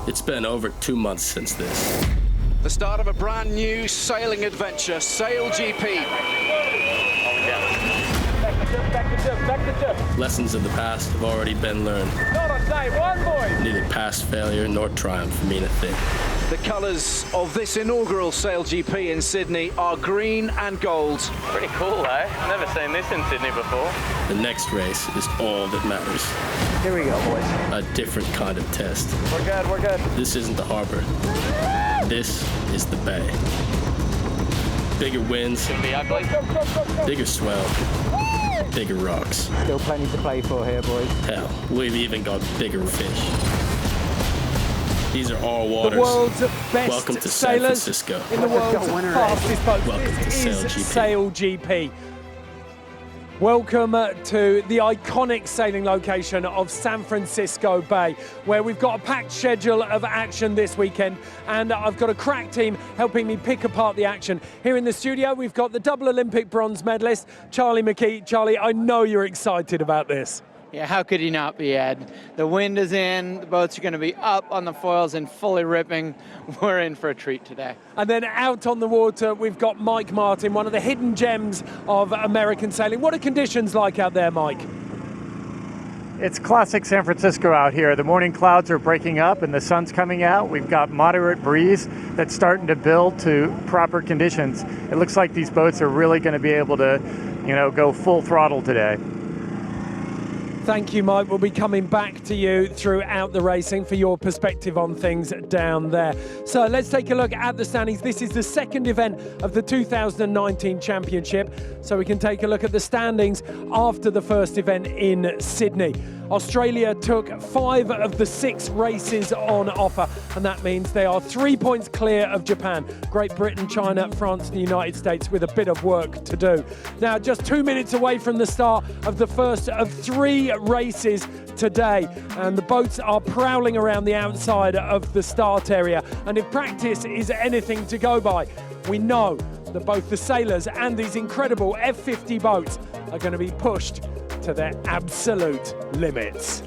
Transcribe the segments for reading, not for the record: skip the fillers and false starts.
It's been over 2 months since this. The start of a brand new sailing adventure, SailGP. Lessons of the past have already been learned. Not on day one, boys. Neither past failure nor triumph mean a thing. The colours of this inaugural SailGP in Sydney are green and gold. Pretty cool, eh? Never seen this in Sydney before. The next race is all that matters. Here we go, boys. A different kind of test. We're good, we're good. This isn't the harbor. This is the bay. Bigger winds, Be ugly. bigger swell, bigger rocks. Still plenty to play for here, boys. Hell, we've even got bigger fish. These are all waters. The world's best Welcome to San sailors Francisco. in the world's fastest boats. Welcome This to is SailGP. SailGP. Welcome to the iconic sailing location of San Francisco Bay, where we've got a packed schedule of action this weekend, and I've got a crack team helping me pick apart the action. Here in the studio, we've got the double Olympic bronze medalist, Charlie McKee. Charlie, I know you're excited about this. Yeah, how could you not be, Ed? The wind is in, the boats are going to be up on the foils and fully ripping. We're in for a treat today. And then out on the water, we've got Mike Martin, one of the hidden gems of American sailing. What are conditions like out there, Mike? It's classic San Francisco out here. The morning clouds are breaking up and the sun's coming out. We've got moderate breeze that's starting to build to proper conditions. It looks like these boats are really going to be able to, go full throttle today. Thank you, Mike. We'll be coming back to you throughout the racing for your perspective on things down there. So let's take a look at the standings. This is the second event of the 2019 championship. So we can take a look at the standings after the first event in Sydney. Australia took 5 of the 6 races on offer, and that means they are 3 points clear of Japan. Great Britain, China, France, and the United States with a bit of work to do. Now, just 2 minutes away from the start of the first of 3 races today, and the boats are prowling around the outside of the start area. And if practice is anything to go by, we know that both the sailors and these incredible F50 boats are going to be pushed to their absolute limits.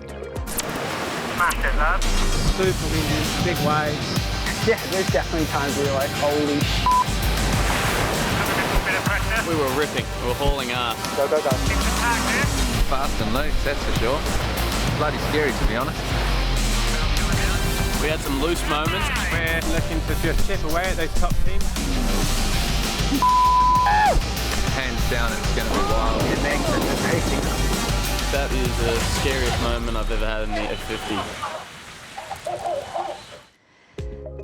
Massive, lad. Super windy, big waves. Yeah, there's definitely times where you're like, holy sh**. Bit of pressure. We were ripping. We were hauling ass. Go, go, go. Keep the tag there. Fast and loose, that's for sure. Bloody scary, to be honest. We had some loose moments. We're looking to just chip away at those top teams. Hands down, it's going to be wild. That is the scariest moment I've ever had in the F50.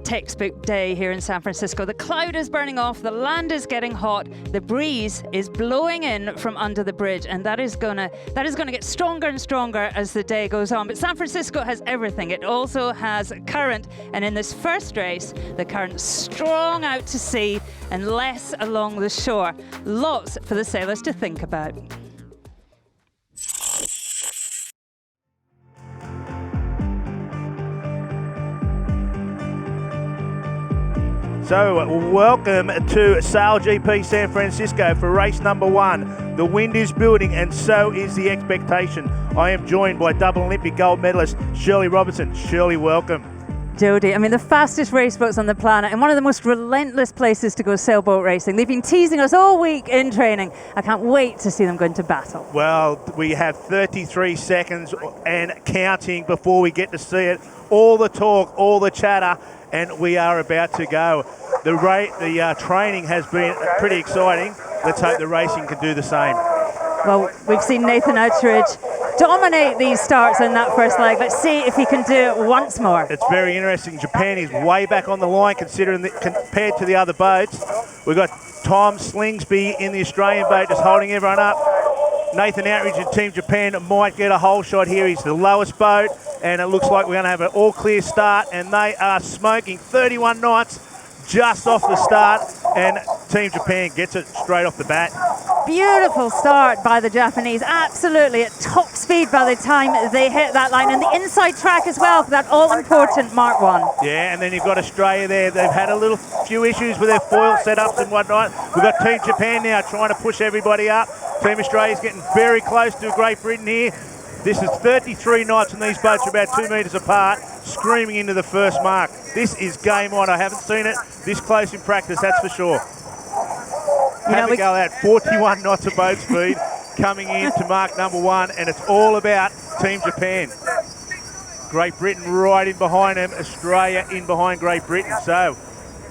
Textbook day here in San Francisco. The cloud is burning off, the land is getting hot, the breeze is blowing in from under the bridge, and that is gonna get stronger and stronger as the day goes on. But San Francisco has everything. It also has current, and in this first race, the current strong out to sea and less along the shore. Lots for the sailors to think about. So, welcome to SailGP San Francisco for race number 1. The wind is building and so is the expectation. I am joined by double Olympic gold medalist Shirley Robertson. Shirley, welcome. Jody, I mean, the fastest race boats on the planet and one of the most relentless places to go sailboat racing. They've been teasing us all week in training. I can't wait to see them go into battle. Well, we have 33 seconds and counting before we get to see it. All the talk, all the chatter, and we are about to go. The training has been pretty exciting. Let's hope the racing can do the same. Well, we've seen Nathan Outteridge dominate these starts in that first leg. Let's see if he can do it once more. It's very interesting. Japan is way back on the line compared to the other boats. We've got Tom Slingsby in the Australian boat just holding everyone up. Nathan Outteridge and Team Japan might get a hole shot here. He's the lowest boat, and it looks like we're going to have an all-clear start, and they are smoking 31 knots just off the start, and Team Japan gets it straight off the bat. Beautiful start by the Japanese, absolutely at top speed by the time they hit that line, and the inside track as well for that all-important Mark 1. Yeah, and then you've got Australia there. They've had a few issues with their foil setups and whatnot. We've got Team Japan now trying to push everybody up. Team Australia's getting very close to Great Britain here. This is 33 knots and these boats are about 2 metres apart. screaming into the first mark. This is game on. I haven't seen it this close in practice, that's for sure. Have a go at 41 knots of boat speed coming in to mark number 1, and it's all about Team Japan. Great Britain right in behind them, Australia in behind Great Britain. So,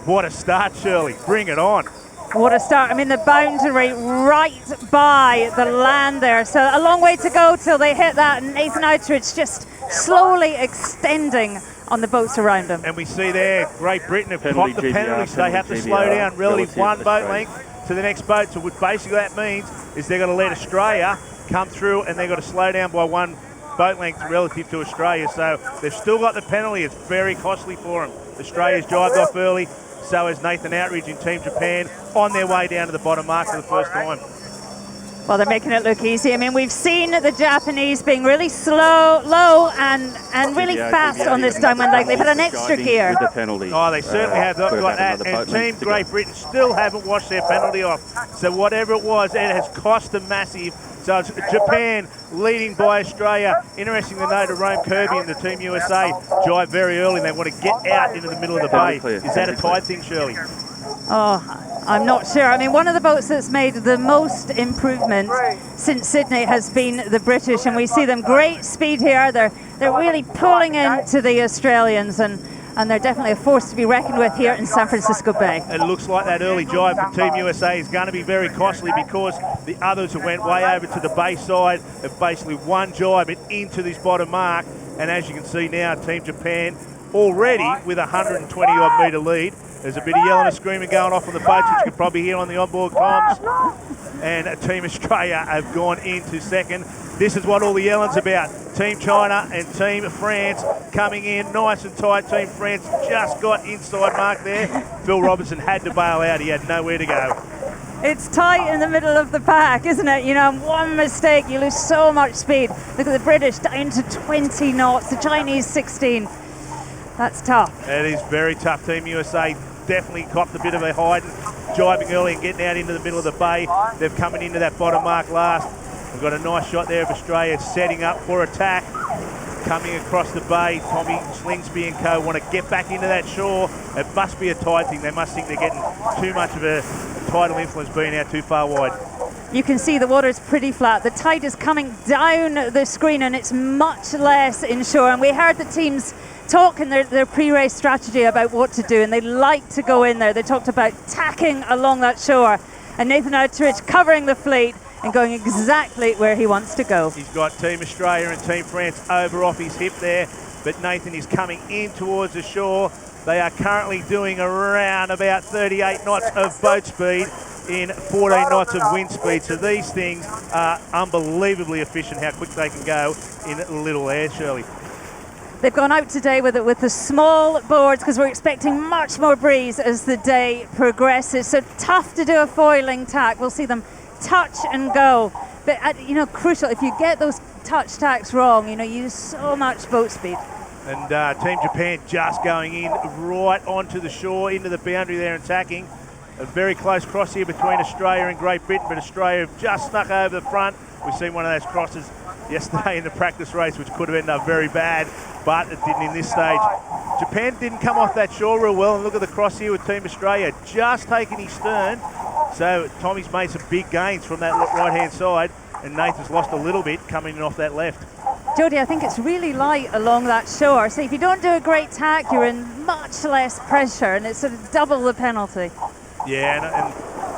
what a start, Shirley. Bring it on. What a start. I mean, the boundary right by the land there. So a long way to go till they hit that. And Nathan Outteridge just slowly extending on the boats around him. And we see there, Great Britain have popped the penalty, so they have to slow down relative 1 boat length to the next boat. So what basically that means is they're going to let Australia come through, and they've got to slow down by 1 boat length relative to Australia. So they've still got the penalty. It's very costly for them. Australia's jived off early. So is Nathan Outteridge in Team Japan on their way down to the bottom mark for the first time. Well, they're making it look easy. I mean, we've seen the Japanese being really low and really fast on this downwind leg. They've had an extra gear. Oh, they certainly have not got that. And Team Great Britain still haven't washed their penalty off. So whatever it was, it has cost them massive. So it's Japan leading by Australia. Interesting to note, Rome Kirby and the Team USA jive very early. They want to get out into the middle of the bay. Is that a tide thing, Shirley? Oh, I'm not sure. I mean, one of the boats that's made the most improvement since Sydney has been the British, and we see them great speed here. They're really pulling into the Australians, and they're definitely a force to be reckoned with here in San Francisco Bay. It looks like that early jive for Team USA is going to be very costly, because the others who went way over to the bay side have basically one jive and into this bottom mark. And as you can see now, Team Japan already with a 120-odd metre lead. There's a bit of yelling and screaming going off on the boats, which you can probably hear on the onboard comms. And Team Australia have gone into second. This is what all the yelling's about. Team China and Team France coming in nice and tight. Team France just got inside mark there. Phil Robertson had to bail out. He had nowhere to go. It's tight in the middle of the pack, isn't it? You know, one mistake, you lose so much speed. Look at the British down to 20 knots, the Chinese 16. That's tough. It is very tough. Team USA definitely copped a bit of a hiding, jiving early and getting out into the middle of the bay. They're coming into that bottom mark last. We've got a nice shot there of Australia setting up for attack. Coming across the bay, Tommy, Slingsby and co want to get back into that shore. It must be a tide thing. They must think they're getting too much of a tidal influence being out too far wide. You can see the water is pretty flat. The tide is coming down the screen, and it's much less inshore. And we heard the teams talk in their pre-race strategy about what to do, and they like to go in there. They talked about tacking along that shore, and Nathan Outteridge covering the fleet and going exactly where he wants to go. He's got Team Australia and Team France over off his hip there, but Nathan is coming in towards the shore. They are currently doing around about 38 knots of boat speed in 14 knots of wind speed. So these things are unbelievably efficient, how quick they can go in little air, Shirley. They've gone out today with the small boards, because we're expecting much more breeze as the day progresses. So tough to do a foiling tack. We'll see them touch and go. But, crucial, if you get those touch tacks wrong, you use so much boat speed. And Team Japan just going in right onto the shore, into the boundary there and tacking. A very close cross here between Australia and Great Britain, but Australia have just snuck over the front. We've seen one of those crosses yesterday in the practice race, which could have ended up very bad, but it didn't in this stage. Japan didn't come off that shore real well, and look at the cross here with Team Australia, just taking his stern. So Tommy's made some big gains from that right-hand side, and Nathan's lost a little bit coming in off that left. Jodie, I think it's really light along that shore. So if you don't do a great tack, you're in much less pressure, and it's sort of double the penalty. Yeah,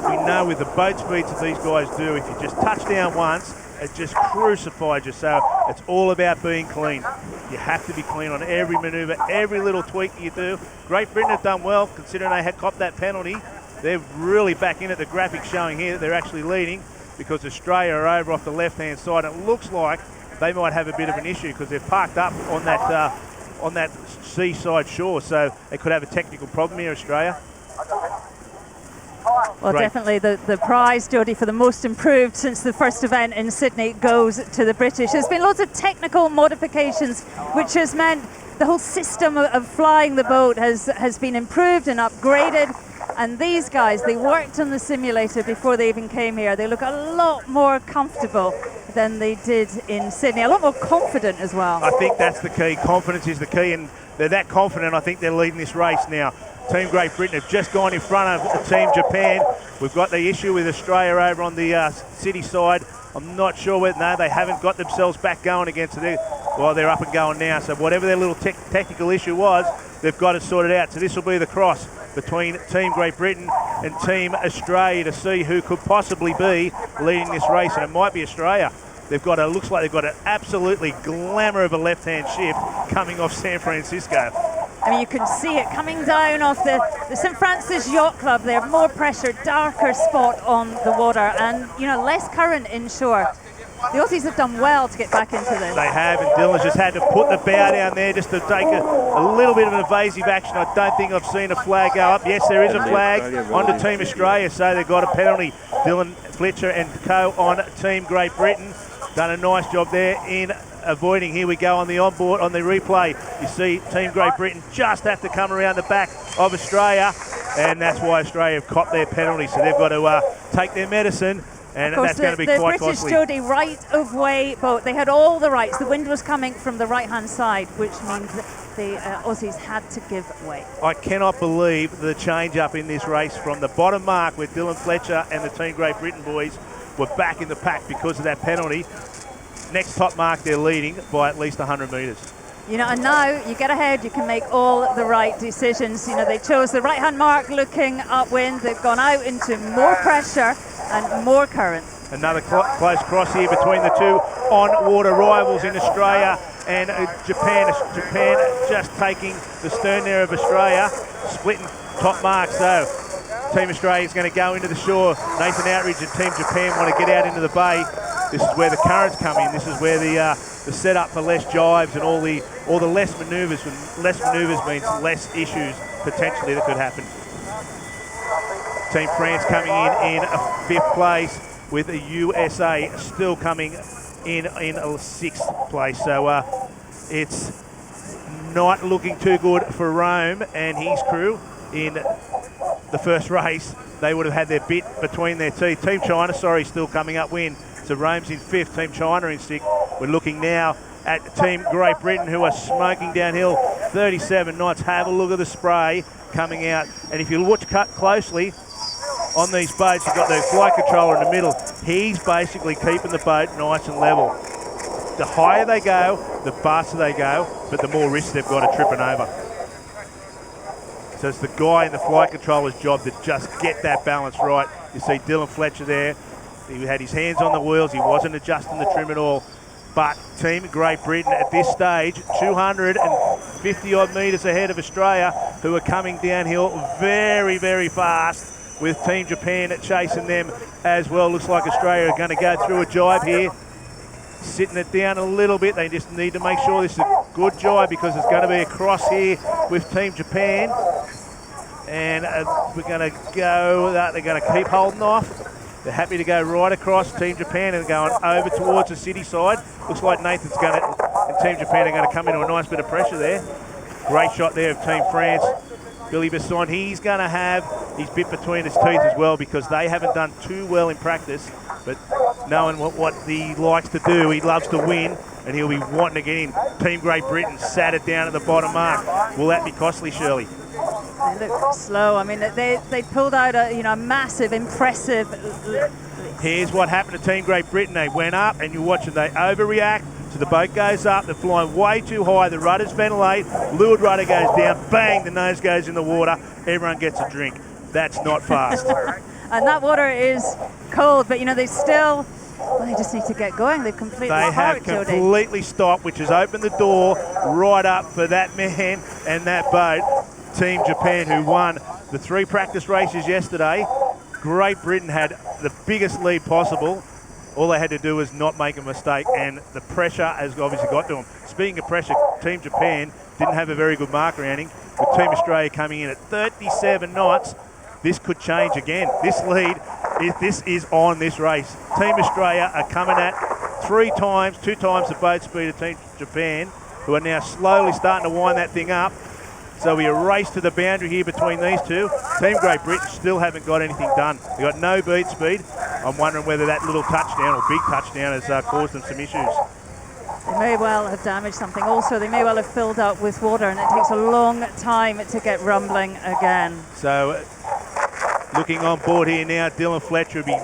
and we know with the boat speeds that these guys do, if you just touch down once, it just crucifies you. So it's all about being clean. You have to be clean on every manoeuvre, every little tweak you do. Great Britain have done well, considering they had copped that penalty. They're really back in it. The graphics showing here that they're actually leading, because Australia are over off the left-hand side. It looks like they might have a bit of an issue, because they're parked up on that seaside shore. So they could have a technical problem here, Australia. Well, Great. Definitely the prize, Jodie, for the most improved since the first event in Sydney goes to the British. There's been loads of technical modifications, which has meant the whole system of flying the boat has been improved and upgraded. And these guys, they worked on the simulator before they even came here. They look a lot more comfortable than they did in Sydney. A lot more confident as well. I think that's the key. Confidence is the key, and they're that confident. I think they're leading this race now. Team Great Britain have just gone in front of Team Japan. We've got the issue with Australia over on the city side. I'm not sure whether, no, they haven't got themselves back going against it. Well, they're up and going now. So whatever their little technical issue was, they've got it sorted out. So this will be the cross between Team Great Britain and Team Australia to see who could possibly be leading this race. And it might be Australia. They've got a, looks like they've got an absolutely glamour of a left-hand shift coming off San Francisco. I mean, you can see it coming down off the St. Francis Yacht Club there. More pressure, darker spot on the water, and, you know, less current inshore. The Aussies have done well to get back into this. They have, and Dylan's just had to put the bow down there just to take a little bit of an evasive action. I don't think I've seen a flag go up. Yes, there is a flag onto Team Australia, so they've got a penalty. Dylan Fletcher and co on Team Great Britain. Done a nice job there in avoiding. Here we go on the onboard, on the replay. You see Team Great Britain just have to come around the back of Australia, and that's why Australia have copped their penalty. So they've got to take their medicine, and that's going to be quite costly. The British Jody right of way boat. They had all the rights. The wind was coming from the right-hand side, which means that the Aussies had to give way. I cannot believe the change up in this race from the bottom mark where Dylan Fletcher and the Team Great Britain boys were back in the pack because of that penalty. Next top mark, they're leading by at least 100 metres. You know, and now you get ahead, you can make all the right decisions. You know, they chose the right-hand mark looking upwind. They've gone out into more pressure and more current. Another close cross here between the two on-water rivals in Australia and Japan. Japan just taking the stern there of Australia, splitting top marks though. Team Australia is going to go into the shore. Nathan Outteridge and Team Japan want to get out into the bay. This is where the currents come in. This is where the setup for less jives and all the less manoeuvres. Less manoeuvres means less issues potentially that could happen. Team France coming in fifth place, with the USA still coming in sixth place. So it's not looking too good for Rome and his crew in the first race. They would have had their bit between their teeth. Team China, still coming upwind. So Rome's in fifth, Team China in sixth. We're looking now at Team Great Britain, who are smoking downhill 37 knots. Have a look at the spray coming out. And if you watch closely on these boats, you've got the flight controller in the middle. He's basically keeping the boat nice and level. The higher they go, the faster they go, but the more risk they've got of tripping over. So it's the guy in the flight controller's job to just get that balance right. You see Dylan Fletcher there. He had his hands on the wheels. He wasn't adjusting the trim at all. But Team Great Britain at this stage, 250 odd metres ahead of Australia, who are coming downhill very, very fast, with Team Japan chasing them as well. Looks like Australia are going to go through a jibe here. Sitting it down a little bit. They just need to make sure this is a good jibe, because it's going to be a cross here with Team Japan. And we're going to go, they're going to keep holding off. They're happy to go right across Team Japan and going over towards the city side. Looks like Nathan's going to, and Team Japan are going to come into a nice bit of pressure there. Great shot there of Team France. Billy Besson, he's going to have his bit between his teeth as well, because they haven't done too well in practice. But knowing what he likes to do, he loves to win, and he'll be wanting to get in. Team Great Britain sat it down at the bottom mark. Will that be costly, Shirley? They look slow. I mean, they pulled out a massive, impressive. Here's what happened to Team Great Britain. They went up, and you're watching. They overreact. So the boat goes up. They're flying way too high. The rudders ventilate. Leeward rudder goes down. Bang! The nose goes in the water. Everyone gets a drink. That's not fast. And that water is cold, but they still. Well, they just need to get going. They've completely completely stopped, which has opened the door right up for that man and that boat. Team Japan, who won the 3 practice races yesterday. Great Britain had the biggest lead possible. All they had to do was not make a mistake, and the pressure has obviously got to them. Speaking of pressure, Team Japan didn't have a very good mark rounding, with Team Australia coming in at 37 knots. This could change again. This lead, this is on this race. Team Australia are coming at 2 times the boat speed of Team Japan, who are now slowly starting to wind that thing up. So we race to the boundary here between these two. Team Great Britain still haven't got anything done. They've got no beat speed. I'm wondering whether that little touchdown or big touchdown has caused them some issues. They may well have damaged something. Also, they may well have filled up with water, and it takes a long time to get rumbling again. So, looking on board here now, Dylan Fletcher will be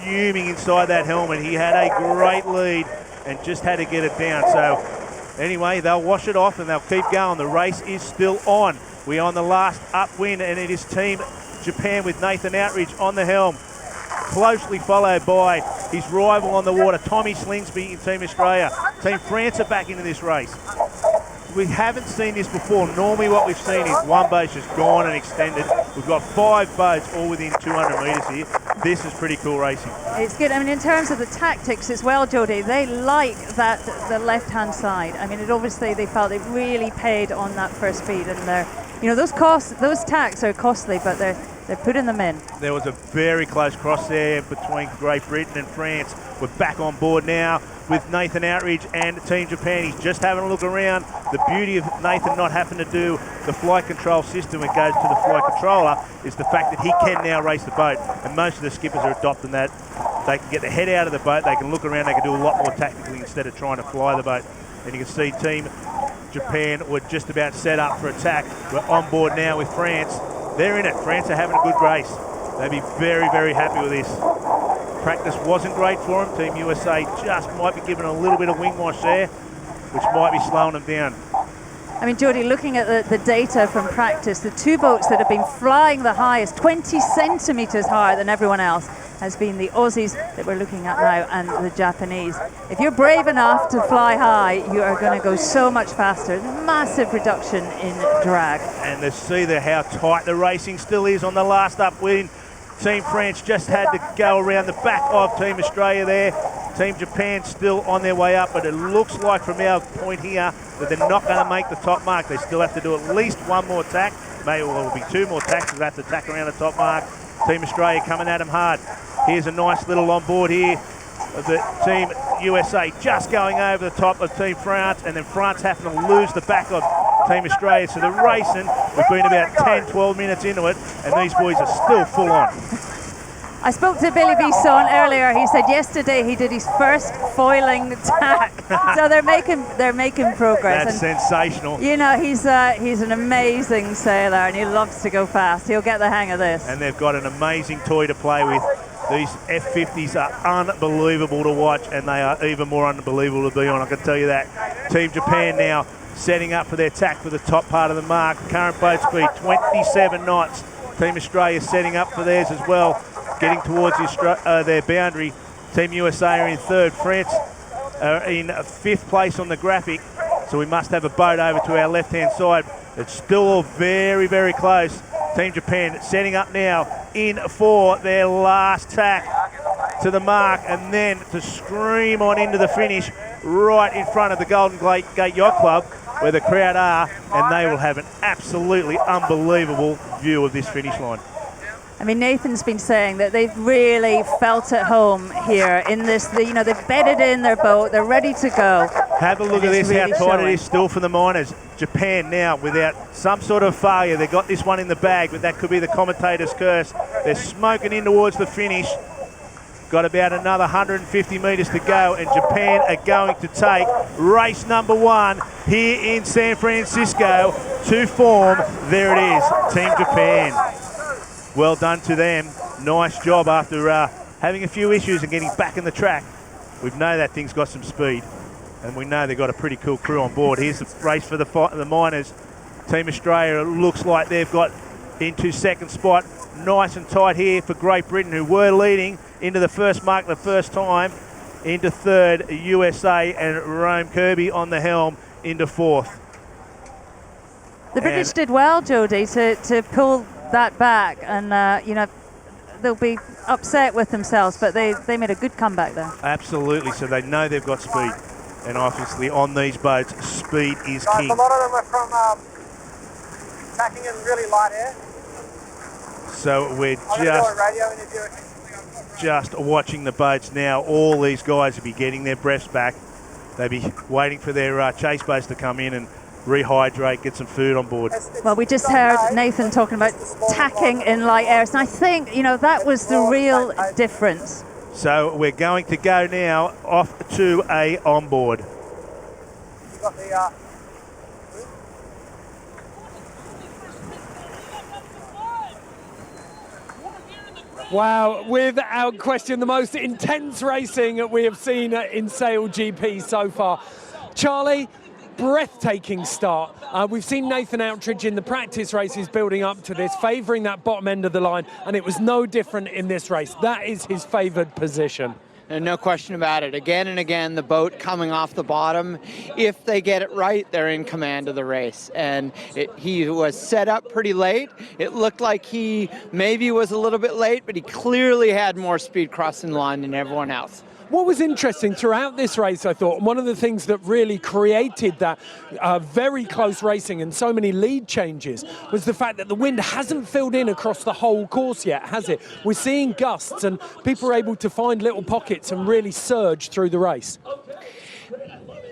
fuming inside that helmet. He had a great lead and just had to get it down. So, anyway, they'll wash it off and they'll keep going. The race is still on. We're on the last upwind, and it is Team Japan with Nathan Outteridge on the helm, closely followed by his rival on the water, Tommy Slingsby in Team Australia. Team France are back into this race. We haven't seen this before. Normally what we've seen is one boat's just gone and extended. We've got 5 boats all within 200 metres here. This is pretty cool racing. It's good. I mean, in terms of the tactics as well, Jodie, they like the left-hand side. I mean, it obviously they felt it really paid on that first speed, and those tacks are costly, but they're putting them in. There was a very close cross there between Great Britain and France. We're back on board now with Nathan Outteridge and Team Japan. He's just having a look around. The beauty of Nathan not having to do the flight control system, it goes to the flight controller, is the fact that he can now race the boat, and most of the skippers are adopting that. They can get the head out of the boat, they can look around, they can do a lot more tactically instead of trying to fly the boat. And you can see Team Japan were just about set up for attack. We're on board now with France. They're in it. France are having a good race. They'll be very, very happy with this. Practice wasn't great for them. Team USA just might be giving a little bit of wing wash there, which might be slowing them down. I mean, Jodie, looking at the data from practice, the 2 boats that have been flying the highest, 20 centimetres higher than everyone else, has been the Aussies that we're looking at now and the Japanese. If you're brave enough to fly high, you are going to go so much faster. Massive reduction in drag. And to see how tight the racing still is on the last upwind. Team France just had to go around the back of Team Australia there. Team Japan still on their way up, but it looks like from our point here that they're not going to make the top mark. They still have to do at least 1 more tack. Maybe it will be 2 more tacks, so they have to tack around the top mark. Team Australia coming at them hard. Here's a nice little on board here of the Team USA just going over the top of Team France, and then France having to lose the back of Team Australia. So the racing, we've been about 10-12 minutes into it, and these boys are still full on. I spoke to Billy Bisson earlier. He said yesterday he did his first foiling tack. So they're making progress. That's sensational. You know, he's an amazing sailor, and he loves to go fast. He'll get the hang of this. And they've got an amazing toy to play with. These F50s are unbelievable to watch, and they are even more unbelievable to be on, I can tell you that. Team Japan now setting up for their tack for the top part of the mark. Current boat speed 27 knots. Team Australia setting up for theirs as well, getting towards their boundary. Team USA are in 3rd. France are in 5th place on the graphic, so we must have a boat over to our left-hand side. It's still all very, very close. Team Japan setting up now in for their last tack to the mark, and then to scream on into the finish right in front of the Golden Gate Yacht Club, where the crowd are, and they will have an absolutely unbelievable view of this finish line. I mean, Nathan's been saying that they've really felt at home here in this. They've bedded in their boat. They're ready to go. Have a look at this, how tight it is still for the miners. Japan now, without some sort of failure, they got this one in the bag, but that could be the commentator's curse. They're smoking in towards the finish. Got about another 150 metres to go, and Japan are going to take race number 1 here in San Francisco to form. There it is, Team Japan. Well done to them. Nice job after having a few issues and getting back in the track. We know that thing's got some speed, and we know they've got a pretty cool crew on board. Here's the race for the miners. Team Australia looks like they've got into 2nd spot. Nice and tight here for Great Britain, who were leading into the first mark the first time. Into 3rd, USA and Rome Kirby on the helm into 4th. The British did well, Jodie, to pull that back, and they'll be upset with themselves, but they made a good comeback there. Absolutely, so they know they've got speed, and obviously on these boats, speed is king. A lot of them are from tacking in really light air. So we're just watching the boats now. All these guys will be getting their breaths back. They'll be waiting for their chase boats to come in and rehydrate, get some food on board. Well, we just heard Nathan talking about tacking in light airs, and I think, that was the real difference So we're going to go now off to a onboard. Got the Wow, without question, the most intense racing we have seen in SailGP so far. Charlie, breathtaking start. We've seen Nathan Outteridge in the practice races building up to this, favouring that bottom end of the line, and it was no different in this race. That is his favoured position. And no question about it. Again and again, the boat coming off the bottom. If they get it right, they're in command of the race. And he was set up pretty late. It looked like he maybe was a little bit late, but he clearly had more speed crossing the line than everyone else. What was interesting throughout this race, I thought, one of the things that really created that very close racing and so many lead changes was the fact that the wind hasn't filled in across the whole course yet, has it? We're seeing gusts and people are able to find little pockets and really surge through the race.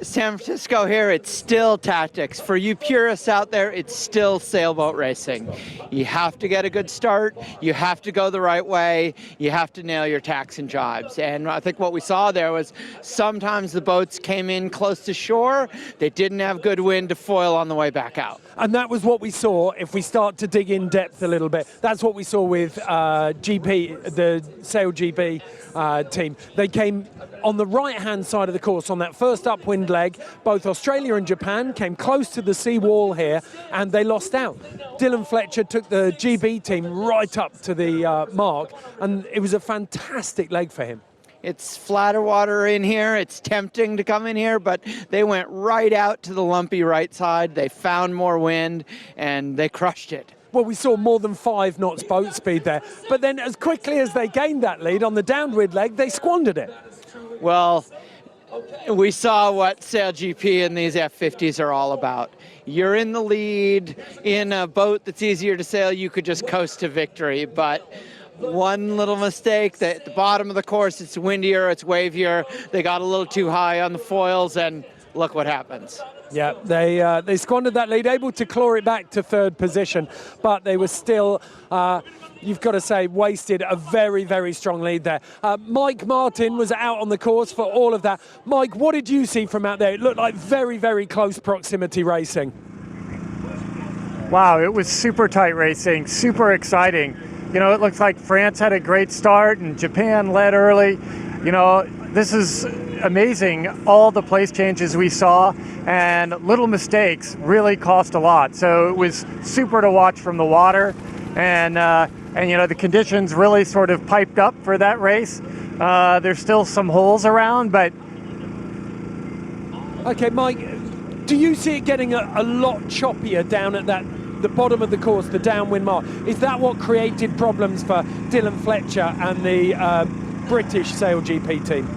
San Francisco here, it's still tactics. For you purists out there, it's still sailboat racing. You have to get a good start, you have to go the right way, you have to nail your tacks and jibes. And I think what we saw there was sometimes the boats came in close to shore, they didn't have good wind to foil on the way back out. And that was what we saw if we start to dig in depth a little bit. That's what we saw with GP, the SailGP team. They came on the right-hand side of the course on that first upwind leg. Both Australia and Japan came close to the sea wall here, and they lost out. Dylan Fletcher took the GB team right up to the mark, and it was a fantastic leg for him. It's flatter water in here. It's tempting to come in here, but they went right out to the lumpy right side. They found more wind, and they crushed it. Well, we saw more than 5 knots boat speed there. But then as quickly as they gained that lead on the downwind leg, they squandered it. Well, we saw what SailGP and these F50s are all about. You're in the lead. In a boat that's easier to sail, you could just coast to victory. But one little mistake, at the bottom of the course, it's windier, it's wavier. They got a little too high on the foils, and look what happens. Yeah, they squandered that lead, able to claw it back to 3rd position, but they were still, you've got to say, wasted a very, very strong lead there. Mike Martin was out on the course for all of that. Mike, what did you see from out there? It looked like very, very close proximity racing. Wow, it was super tight racing, super exciting. You know, it looks like France had a great start and Japan led early. You know, this is amazing, all the place changes we saw, and little mistakes really cost a lot. So it was super to watch from the water, and you know, the conditions really sort of piped up for that race. There's still some holes around, but... Okay, Mike, do you see it getting a lot choppier down at the bottom of the course, the downwind mark? Is that what created problems for Dylan Fletcher and the British SailGP team?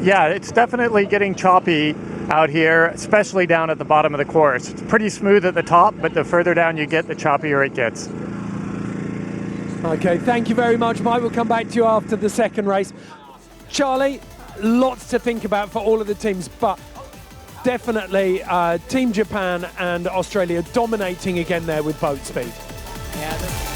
Yeah, it's definitely getting choppy out here, especially down at the bottom of the course. It's pretty smooth at the top, but the further down you get, the choppier it gets. Okay, thank you very much, Mike. We'll come back to you after the second race. Charlie, lots to think about for all of the teams, but definitely Team Japan and Australia dominating again there with boat speed. Yeah.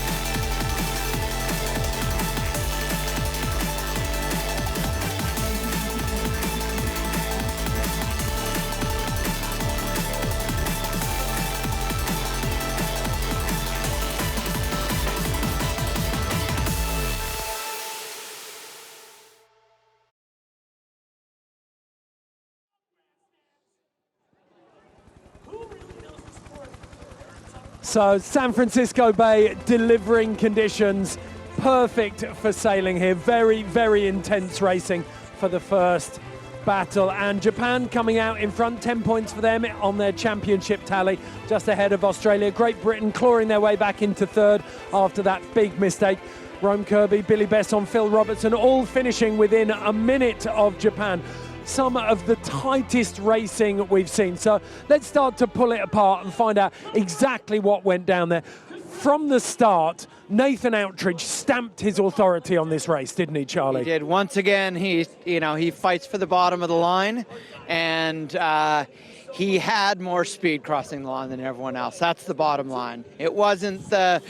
So San Francisco Bay delivering conditions perfect for sailing here. Very, very intense racing for the first battle. And Japan coming out in front, 10 points for them on their championship tally, just ahead of Australia. Great Britain clawing their way back into 3rd after that big mistake. Rome Kirby, Billy Besson, Phil Robertson, all finishing within a minute of Japan. Some of the tightest racing we've seen. So let's start to pull it apart and find out exactly what went down there. from the start, Nathan Outteridge stamped his authority on this race, didn't he, Charlie? He did. Once again, he fights for the bottom of the line, and he had more speed crossing the line than everyone else. That's the bottom line. It wasn't the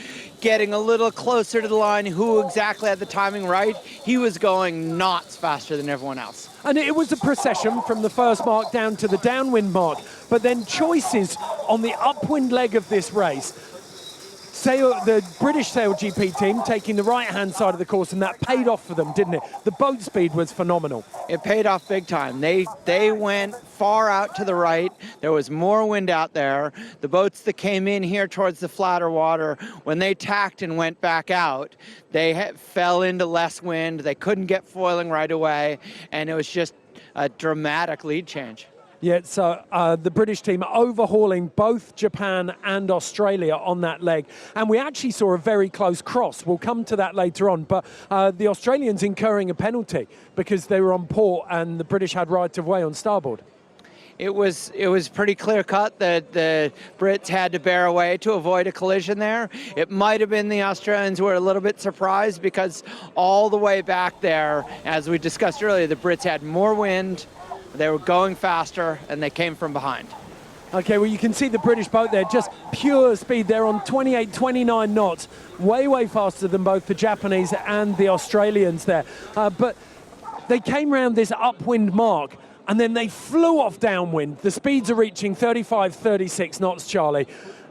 getting a little closer to the line, who exactly had the timing right. He was going knots faster than everyone else. And it was a procession from the first mark down to the downwind mark, but then choices on the upwind leg of this race. The British SailGP team taking the right-hand side of the course, and that paid off for them, didn't it? The boat speed was phenomenal. It paid off big time. They went far out to the right. There was more wind out there. The boats that came in here towards the flatter water, when they tacked and went back out, they fell into less wind. They couldn't get foiling right away, and it was just a dramatic lead change. Yeah, so the British team overhauling both Japan and Australia on that leg. And we actually saw a very close cross. We'll come to that later on. But the Australians incurring a penalty because they were on port and the British had right of way on starboard. It was pretty clear cut that the Brits had to bear away to avoid a collision there. It might have been the Australians who were a little bit surprised because all the way back there, as we discussed earlier, the Brits had more wind. They were going faster, and they came from behind. Okay, well, you can see the British boat there, just pure speed. They're on 28, 29 knots, way, way faster than both the Japanese and the Australians there. But they came round this upwind mark, and then they flew off downwind. The speeds are reaching 35, 36 knots, Charlie.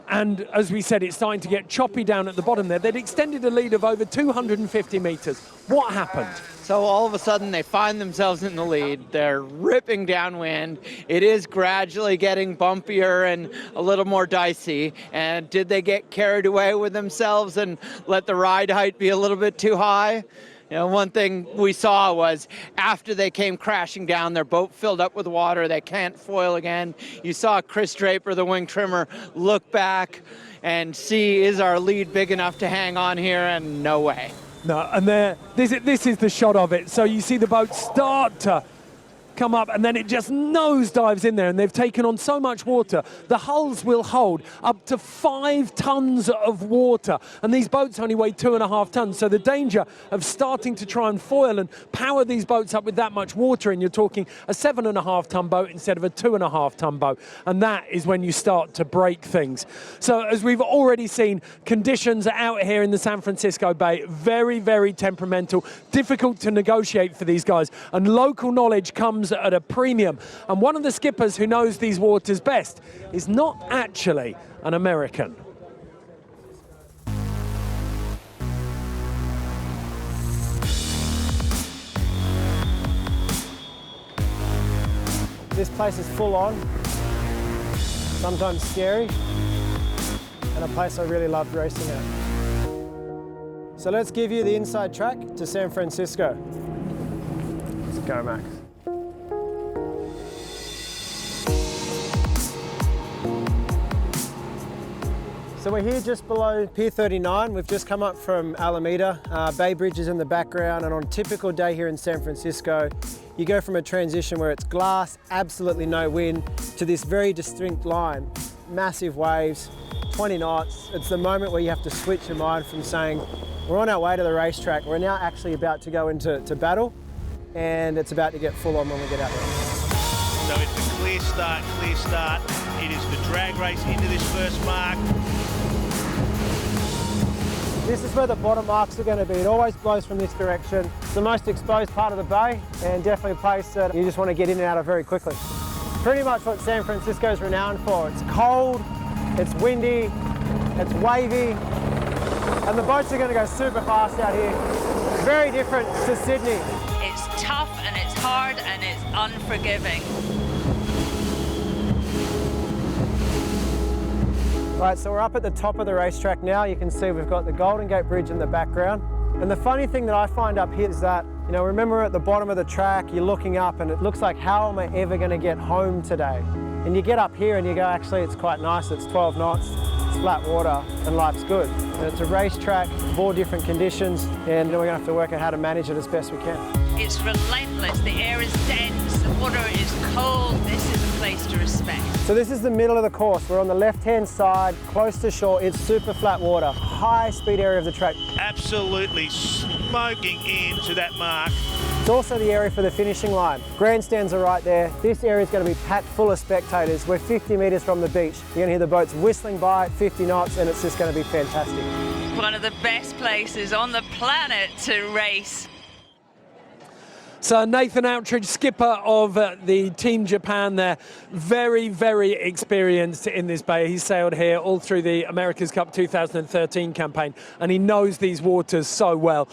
And as we said, it's starting to get choppy down at the bottom there. They'd extended a lead of over 250 meters. What happened? So all of a sudden they find themselves in the lead. They're ripping downwind. It is gradually getting bumpier and a little more dicey. And did they get carried away with themselves and let the ride height be a little bit too high? You know, one thing we saw was after they came crashing down, their boat filled up with water. They can't foil again. You saw Chris Draper, the wing trimmer, look back and see, is our lead big enough to hang on here? And no way. No, and this is the shot of it. So you see the boat start to come up, and then it just nosedives in there, and they've taken on so much water. The hulls will hold up to 5 tons of water, and these boats only weigh 2.5 tons. So the danger of starting to try and foil and power these boats up with that much water, and you're talking a 7.5 ton boat instead of a 2.5 ton boat, and that is when you start to break things. So as we've already seen, conditions out here in the San Francisco Bay, very, very temperamental, difficult to negotiate for these guys, and local knowledge comes at a premium. And one of the skippers who knows these waters best is not actually an American. This place is full on, sometimes scary, and a place I really loved racing at. So let's give you the inside track to San Francisco. Let's go, Max. So we're here just below Pier 39. We've just come up from Alameda. Bay Bridge is in the background, and on a typical day here in San Francisco, you go from a transition where it's glass, absolutely no wind, to this very distinct line. Massive waves, 20 knots. It's the moment where you have to switch your mind from saying, we're on our way to the racetrack, we're now actually about to go into battle, and it's about to get full on when we get out there. So it's a clear start. It is the drag race into this first mark. This is where the bottom marks are going to be. It always blows from this direction. It's the most exposed part of the bay, and definitely a place that you just want to get in and out of very quickly. Pretty much what San Francisco is renowned for. It's cold, it's windy, it's wavy, and the boats are going to go super fast out here. Very different to Sydney. It's tough and it's hard and it's unforgiving. Right, so we're up at the top of the racetrack now. You can see we've got the Golden Gate Bridge in the background. And the funny thing that I find up here is that, you know, remember at the bottom of the track, you're looking up and it looks like, how am I ever going to get home today? And you get up here and you go, actually, it's quite nice. It's 12 knots, it's flat water, and life's good. And it's a racetrack, 4 different conditions, and we're going to have to work out how to manage it as best we can. It's relentless. The air is dense. The water is cold, this is a place to respect. So this is the middle of the course. We're on the left-hand side, close to shore. It's super flat water, high speed area of the track. Absolutely smoking into that mark. It's also the area for the finishing line. Grandstands are right there. This area is going to be packed full of spectators. We're 50 metres from the beach. You're going to hear the boats whistling by at 50 knots, and it's just going to be fantastic. One of the best places on the planet to race. So Nathan Outteridge, skipper of the Team Japan there, very, very experienced in this bay. He sailed here all through the America's Cup 2013 campaign, and he knows these waters so well.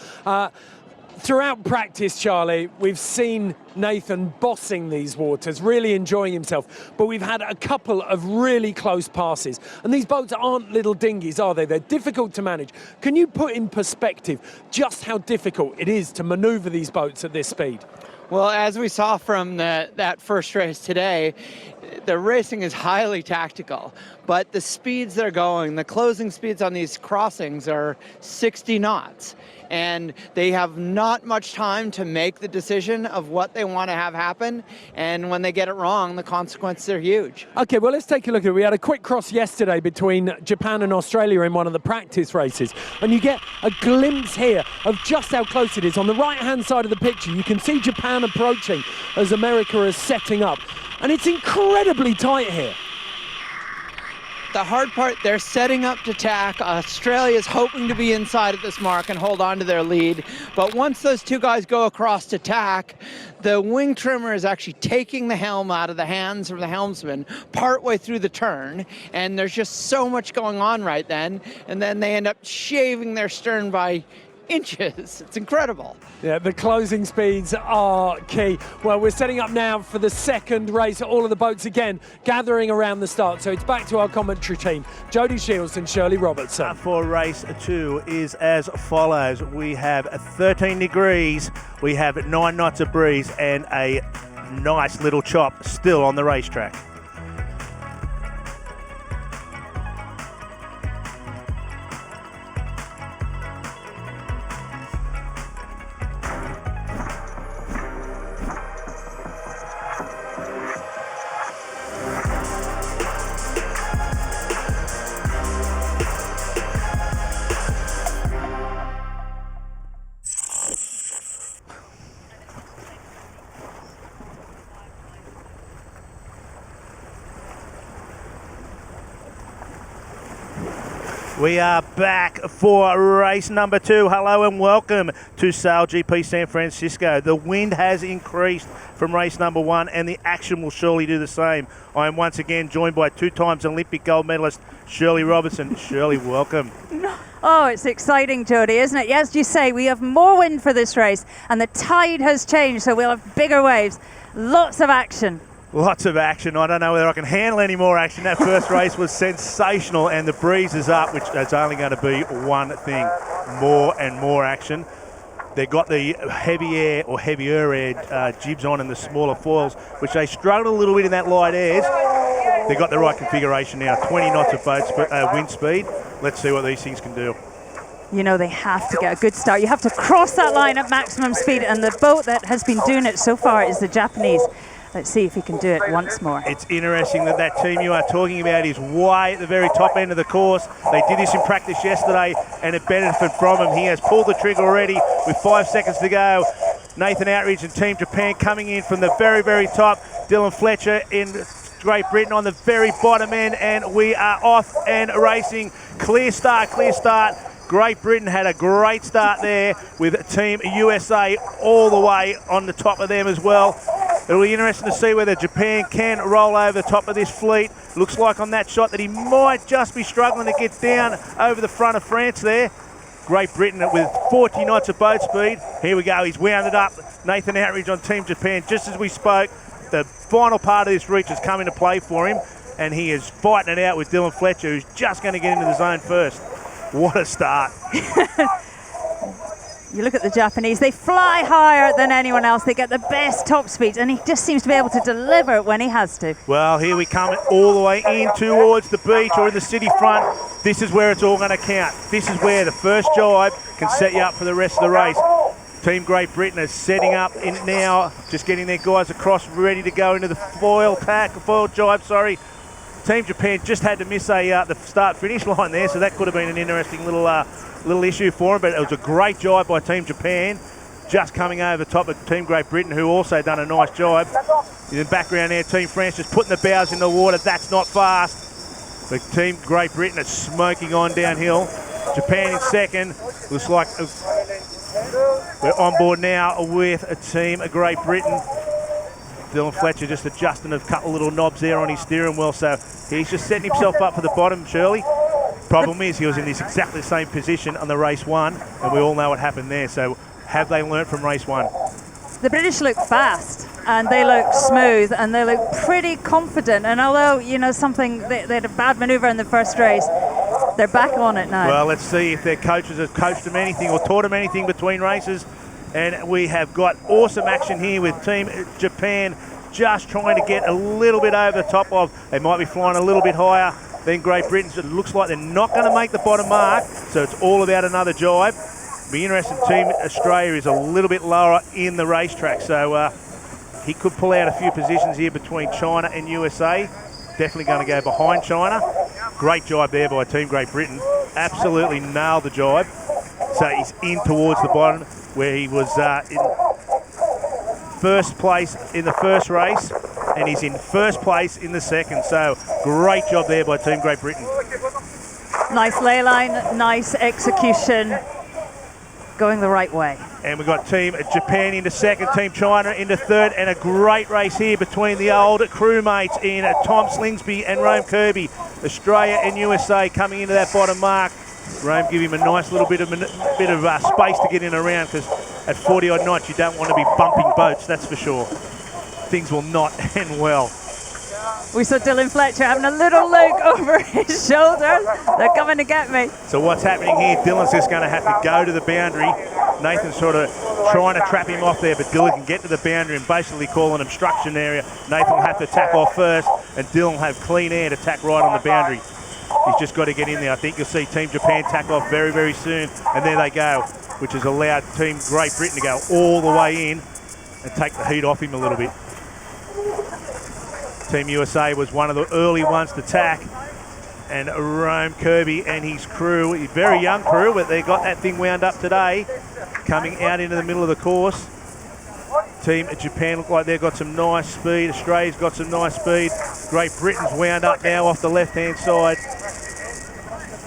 Throughout practice, Charlie, we've seen Nathan bossing these waters, really enjoying himself, but we've had a couple of really close passes. And these boats aren't little dinghies, are they? They're difficult to manage. Can you put in perspective just how difficult it is to maneuver these boats at this speed? Well, as we saw from that first race today, the racing is highly tactical, but the speeds they're going, the closing speeds on these crossings are 60 knots. And they have not much time to make the decision of what they want to have happen. And when they get it wrong, the consequences are huge. Okay, well, let's take a look at it. We had a quick cross yesterday between Japan and Australia in one of the practice races. And you get a glimpse here of just how close it is. On the right-hand side of the picture, you can see Japan approaching as America is setting up. And it's incredibly tight here. The hard part, they're setting up to tack. Australia's hoping to be inside at this mark and hold on to their lead. But once those two guys go across to tack, the wing trimmer is actually taking the helm out of the hands of the helmsman partway through the turn. And there's just so much going on right then. And then they end up shaving their stern by inches. It's incredible. Yeah, the closing speeds are key. Well, we're setting up now for the second race. All of the boats again gathering around the start. So it's back to our commentary team, Jody Shields and Shirley Robertson. For race 2 is as follows. We have 13 degrees, we have 9 knots of breeze, and a nice little chop still on the racetrack. We are back for race number 2. Hello and welcome to SailGP San Francisco. The wind has increased from race number 1 and the action will surely do the same. I am once again joined by 2-time Olympic gold medalist Shirley Robertson. Shirley, welcome. Oh, it's exciting, Jody, isn't it? As you say, we have more wind for this race and the tide has changed, so we'll have bigger waves. Lots of action. Lots of action. I don't know whether I can handle any more action. That first race was sensational and the breeze is up, which is only going to be one thing, more and more action. They've got the heavy air or heavier air jibs on and the smaller foils, which they struggled a little bit in that light airs. They've got the right configuration now, 20 knots of wind speed. Let's see what these things can do. You know, they have to get a good start. You have to cross that line at maximum speed, and the boat that has been doing it so far is the Japanese. Let's see if he can do it once more. It's interesting that that team you are talking about is way at the very top end of the course. They did this in practice yesterday and it benefited from him. He has pulled the trigger already with 5 seconds to go. Nathan Outteridge and Team Japan coming in from the very, very top. Dylan Fletcher in Great Britain on the very bottom end, and we are off and racing. Clear start, clear start. Great Britain had a great start there with Team USA all the way on the top of them as well. It'll be interesting to see whether Japan can roll over the top of this fleet. Looks like on that shot that he might just be struggling to get down over the front of France there. Great Britain with 40 knots of boat speed. Here we go, he's wound it up. Nathan Outteridge on Team Japan. Just as we spoke, the final part of this reach has come into play for him, and he is fighting it out with Dylan Fletcher, who's just going to get into the zone first. What a start. You look at the Japanese, they fly higher than anyone else. They get the best top speeds, and he just seems to be able to deliver it when he has to. Well, here we come all the way in towards the beach or in the city front. This is where it's all going to count. This is where the first jibe can set you up for the rest of the race. Team Great Britain is setting up in now, just getting their guys across, ready to go into the foil jibe, sorry. Team Japan just had to miss the start-finish line there, so that could have been an interesting little issue for them, but it was a great jibe by Team Japan, just coming over the top of Team Great Britain, who also done a nice jibe. In the background there, Team France just putting the bows in the water. That's not fast. But Team Great Britain is smoking on downhill. Japan in second. Looks like we're on board now with a Team Great Britain. Dylan Fletcher just adjusting a couple little knobs there on his steering wheel, so he's just setting himself up for the bottom, Shirley. Problem is he was in this exactly same position on the race one, and we all know what happened there. So have they learnt from race one? The British look fast and they look smooth and they look pretty confident. And although, you know, they had a bad manoeuvre in the first race, they're back on it now. Well, let's see if their coaches have coached them anything or taught them anything between races. And we have got awesome action here with Team Japan just trying to get a little bit over the top of. They might be flying a little bit higher than Great Britain. So it looks like they're not going to make the bottom mark. So it's all about another jibe. Be interesting. Team Australia is a little bit lower in the racetrack. So he could pull out a few positions here between China and USA. Definitely going to go behind China. Great jibe there by Team Great Britain. Absolutely nailed the jibe. So he's in towards the bottom, where he was in first place in the first race, and he's in first place in the second. So great job there by Team Great Britain. Nice ley line, nice execution, going the right way. And we've got Team Japan into second, Team China into third, and a great race here between the old crewmates in Tom Slingsby and Rome Kirby. Australia and USA coming into that bottom mark. Rome give him a nice little bit of space to get in around, because at 40 odd knots you don't want to be bumping boats, that's for sure. Things will not end well. We saw Dylan Fletcher having a little look over his shoulder. They're coming to get me. So what's happening here? Dylan's just going to have to go to the boundary. Nathan's sort of trying to trap him off there, but Dylan can get to the boundary and basically call an obstruction area. Nathan will have to tack off first, and Dylan will have clean air to tack right on the boundary. He's just got to get in there. I think you'll see Team Japan tack off very, very soon, and there they go, which has allowed Team Great Britain to go all the way in and take the heat off him a little bit. Team USA was one of the early ones to tack, and Rome Kirby and his crew, a very young crew, but they got that thing wound up today, coming out into the middle of the course. Team Japan look like they've got some nice speed. Australia's got some nice speed. Great Britain's wound up now off the left-hand side.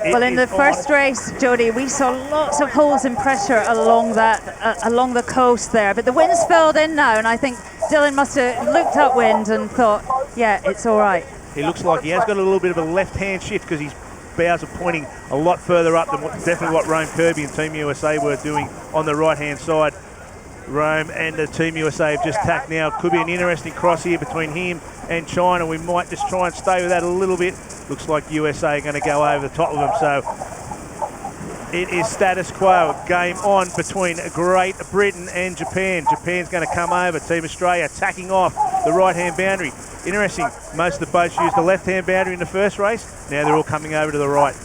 Well, in the first race, Jodie, we saw lots of holes in pressure along the coast there, but the wind's filled in now, and I think Dylan must have looked upwind and thought, yeah, it's all right. He looks like he has got a little bit of a left-hand shift, because his bows are pointing a lot further up than definitely what Rome Kirby and Team USA were doing on the right-hand side. Rome and the Team USA have just tacked now. Could be an interesting cross here between him and China. We might just try and stay with that a little bit. Looks like USA are going to go over the top of them. So it is status quo. Game on between Great Britain and Japan. Japan's going to come over. Team Australia attacking off the right-hand boundary. Interesting. Most of the boats used the left-hand boundary in the first race. Now they're all coming over to the right.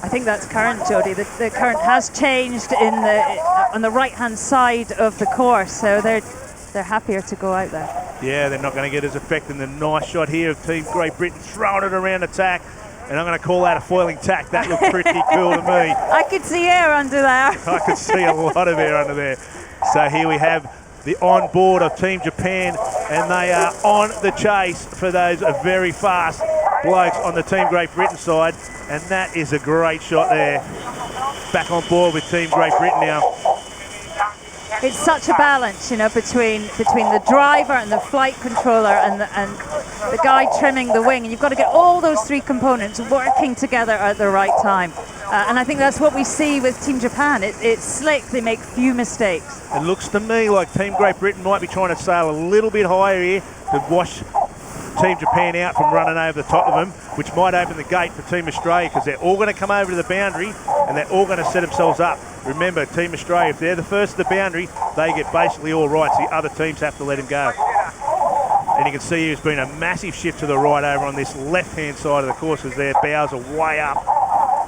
I think that's current, Jodie. The current has changed on the right-hand side of the course, so they're happier to go out there. Yeah, they're not going to get as effective. The nice shot here of Team Great Britain throwing it around the tack, and I'm going to call that a foiling tack. That looked pretty cool to me. I could see air under there. I could see a lot of air under there. So here we have the on-board of Team Japan, and they are on the chase for those very fast blokes on the Team Great Britain side, and that is a great shot there. Back on board with Team Great Britain now. It's such a balance, you know, between the driver and the flight controller and the guy trimming the wing, and you've got to get all those three components working together at the right time. And I think that's what we see with Team Japan. It's slick, they make few mistakes. It looks to me like Team Great Britain might be trying to sail a little bit higher here to wash Team Japan out from running over the top of them, which might open the gate for Team Australia, because they're all going to come over to the boundary and they're all going to set themselves up. Remember, Team Australia, if they're the first to the boundary, they get basically all right, so the other teams have to let them go. And you can see there's been a massive shift to the right over on this left-hand side of the course, as their bows are way up.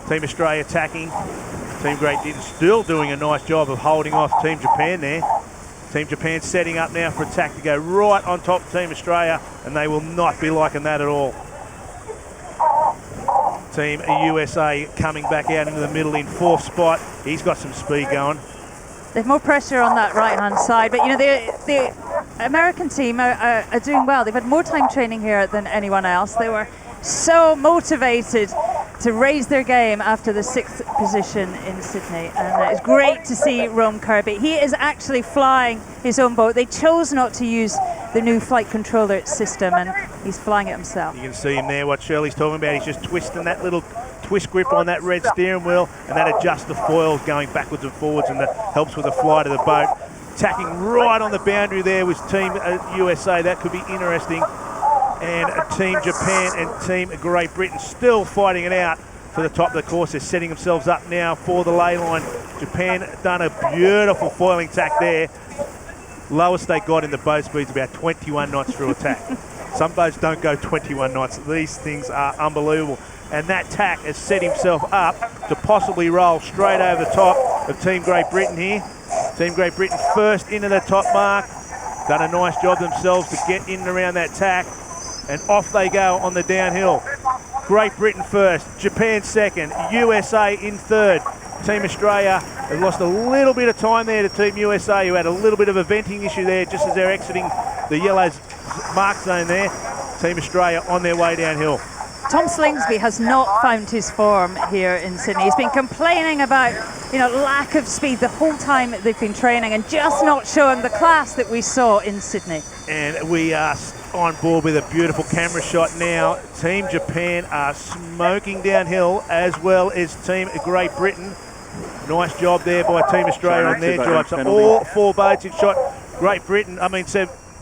Team Australia attacking. Team Great Britain still doing a nice job of holding off Team Japan there. Team Japan setting up now for attack to go right on top of Team Australia, and they will not be liking that at all. Team USA coming back out into the middle in 4th spot. He's got some speed going. They've more pressure on that right-hand side, but you know the American team are doing well. They've had more time training here than anyone else. They were so motivated to raise their game after the 6th position in Sydney, and it's great to see Rome Kirby. He is actually flying his own boat. They chose not to use the new flight controller system, and he's flying it himself. You can see him there, what Shirley's talking about. He's just twisting that little twist grip on that red steering wheel, and that adjusts the foils going backwards and forwards, and that helps with the flight of the boat. Tacking right on the boundary there with Team USA. That could be interesting. And Team Japan and Team Great Britain still fighting it out for the top of the course. They're setting themselves up now for the lay line. Japan done a beautiful foiling tack there. Lowest they got in the boat speed's about 21 knots through a tack. Some boats don't go 21 knots. These things are unbelievable. And that tack has set himself up to possibly roll straight over the top of Team Great Britain here. Team Great Britain first into the top mark. Done a nice job themselves to get in and around that tack. And off they go on the downhill. Great Britain first, Japan second, USA in 3rd. Team Australia has lost a little bit of time there to Team USA, who had a little bit of a venting issue there just as they're exiting the yellow's mark zone there. Team Australia on their way downhill. Tom Slingsby has not found his form here in Sydney. He's been complaining about, lack of speed the whole time they've been training, and just not showing the class that we saw in Sydney. And we are on board with a beautiful camera shot now. Team Japan are smoking downhill, as well as Team Great Britain. Nice job there by Team Australia on their drive. So all 4 boats in shot.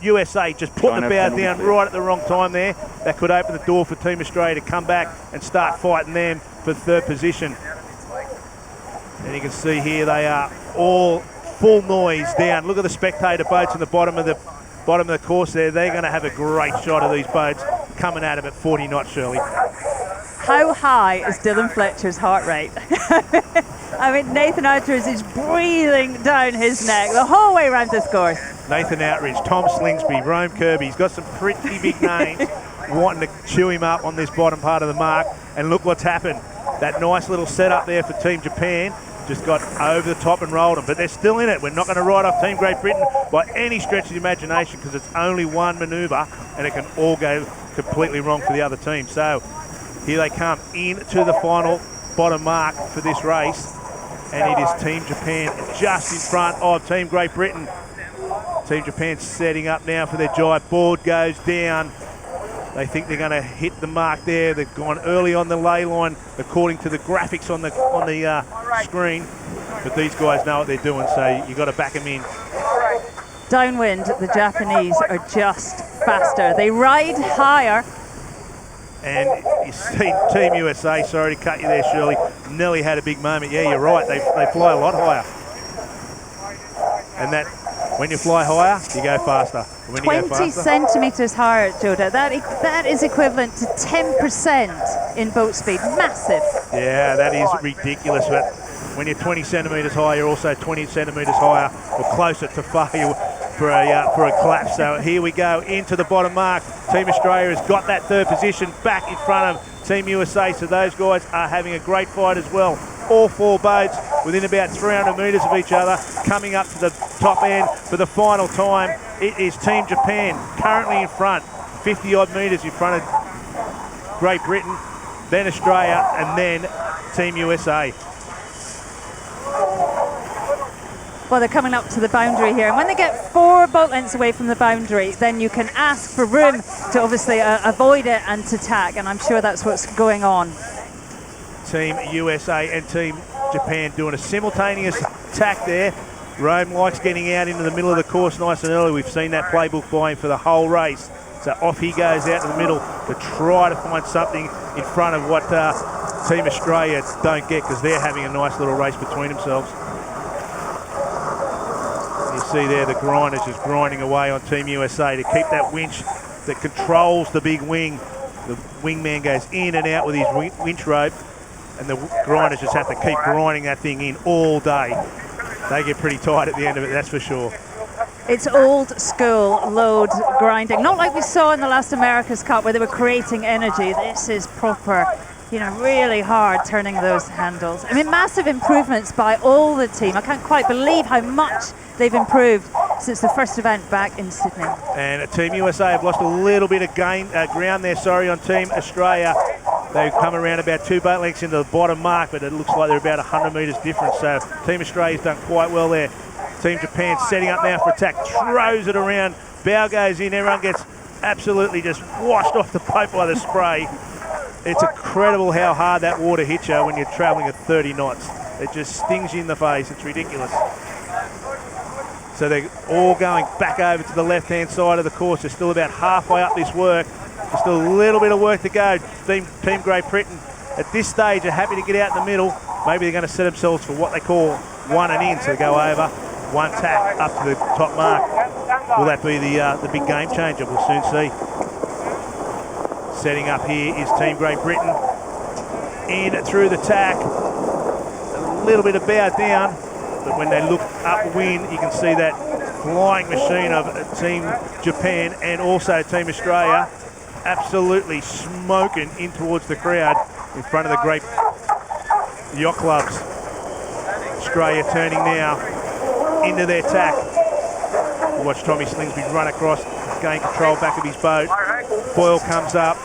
USA just put the bow down right at the wrong time there. That could open the door for Team Australia to come back and start fighting them for 3rd position. And you can see here they are all full noise down. Look at the spectator boats in the bottom of the course there. They're going to have a great shot of these boats coming at them at 40 knots, Shirley. How high is Dylan Fletcher's heart rate? I mean, Nathan Outteridge is breathing down his neck the whole way around this course. Nathan Outteridge, Tom Slingsby, Rome Kirby. He's got some pretty big names wanting to chew him up on this bottom part of the mark. And look what's happened. That nice little setup there for Team Japan just got over the top and rolled them. But they're still in it. We're not going to write off Team Great Britain by any stretch of the imagination, because it's only one manoeuvre and it can all go completely wrong for the other team. So here they come into the final bottom mark for this race. And it is Team Japan just in front of Team Great Britain. Team Japan setting up now for their jibe. Board goes down. They think they're going to hit the mark there. They've gone early on the lay line according to the graphics on the screen. But these guys know what they're doing, so you've got to back them in. Downwind, the Japanese are just faster. They ride higher. And you see Team USA, sorry to cut you there, Shirley, Nelly had a big moment. Yeah, you're right, they fly a lot higher. And that, when you fly higher, you go faster. When 20 centimetres higher, Joda. That is equivalent to 10% in boat speed. Massive. Yeah, that is ridiculous. But when you're 20 centimetres high, you're also 20 centimetres higher or closer to failure for a collapse. So here we go into the bottom mark. Team Australia has got that 3rd position back in front of Team USA. So those guys are having a great fight as well. All 4 boats within about 300 metres of each other, coming up to the top end for the final time. It is Team Japan currently in front, 50 odd metres in front of Great Britain, then Australia, and then Team USA. Well, they're coming up to the boundary here, and when they get 4 boat lengths away from the boundary, then you can ask for room to obviously avoid it and to tack, and I'm sure that's what's going on. Team USA and Team Japan doing a simultaneous tack there. Rome likes getting out into the middle of the course nice and early. We've seen that playbook by him for the whole race. So off he goes out in the middle to try to find something in front of what Team Australia don't get, because they're having a nice little race between themselves. You see there the grinders just grinding away on Team USA to keep that winch that controls the big wing. The wingman goes in and out with his winch rope. and the grinders just have to keep grinding that thing in all day. They get pretty tired at the end of it, that's for sure. It's old school load grinding, not like we saw in the last America's Cup where they were creating energy. This is proper, you know, really hard turning those handles. I mean, massive improvements by all the team. I can't quite believe how much they've improved since the first event back in Sydney. And Team USA have lost a little bit of ground there, on Team Australia. They've come around about 2 boat lengths into the bottom mark, but it looks like they're about 100 metres different. So Team Australia's done quite well there. Team Japan setting up now for attack, throws it around, bow goes in, everyone gets absolutely just washed off the boat by the spray. It's incredible how hard that water hits you when you're travelling at 30 knots. It just stings you in the face, it's ridiculous. So they're all going back over to the left-hand side of the course. They're still about halfway up this work. There's still a little bit of work to go. Team Great Britain at this stage are happy to get out in the middle. Maybe they're going to set themselves for what they call one and in, so go over, one tack up to the top mark. Will that be the big game changer? We'll soon see. Setting up here is Team Great Britain. In through the tack. A little bit of bow down, but when they look upwind, you can see that flying machine of Team Japan and also Team Australia absolutely smoking in towards the crowd in front of the great yacht clubs. Australia turning now into their tack. We'll watch Tommy Slingsby run across, gain control back of his boat. Foil comes up,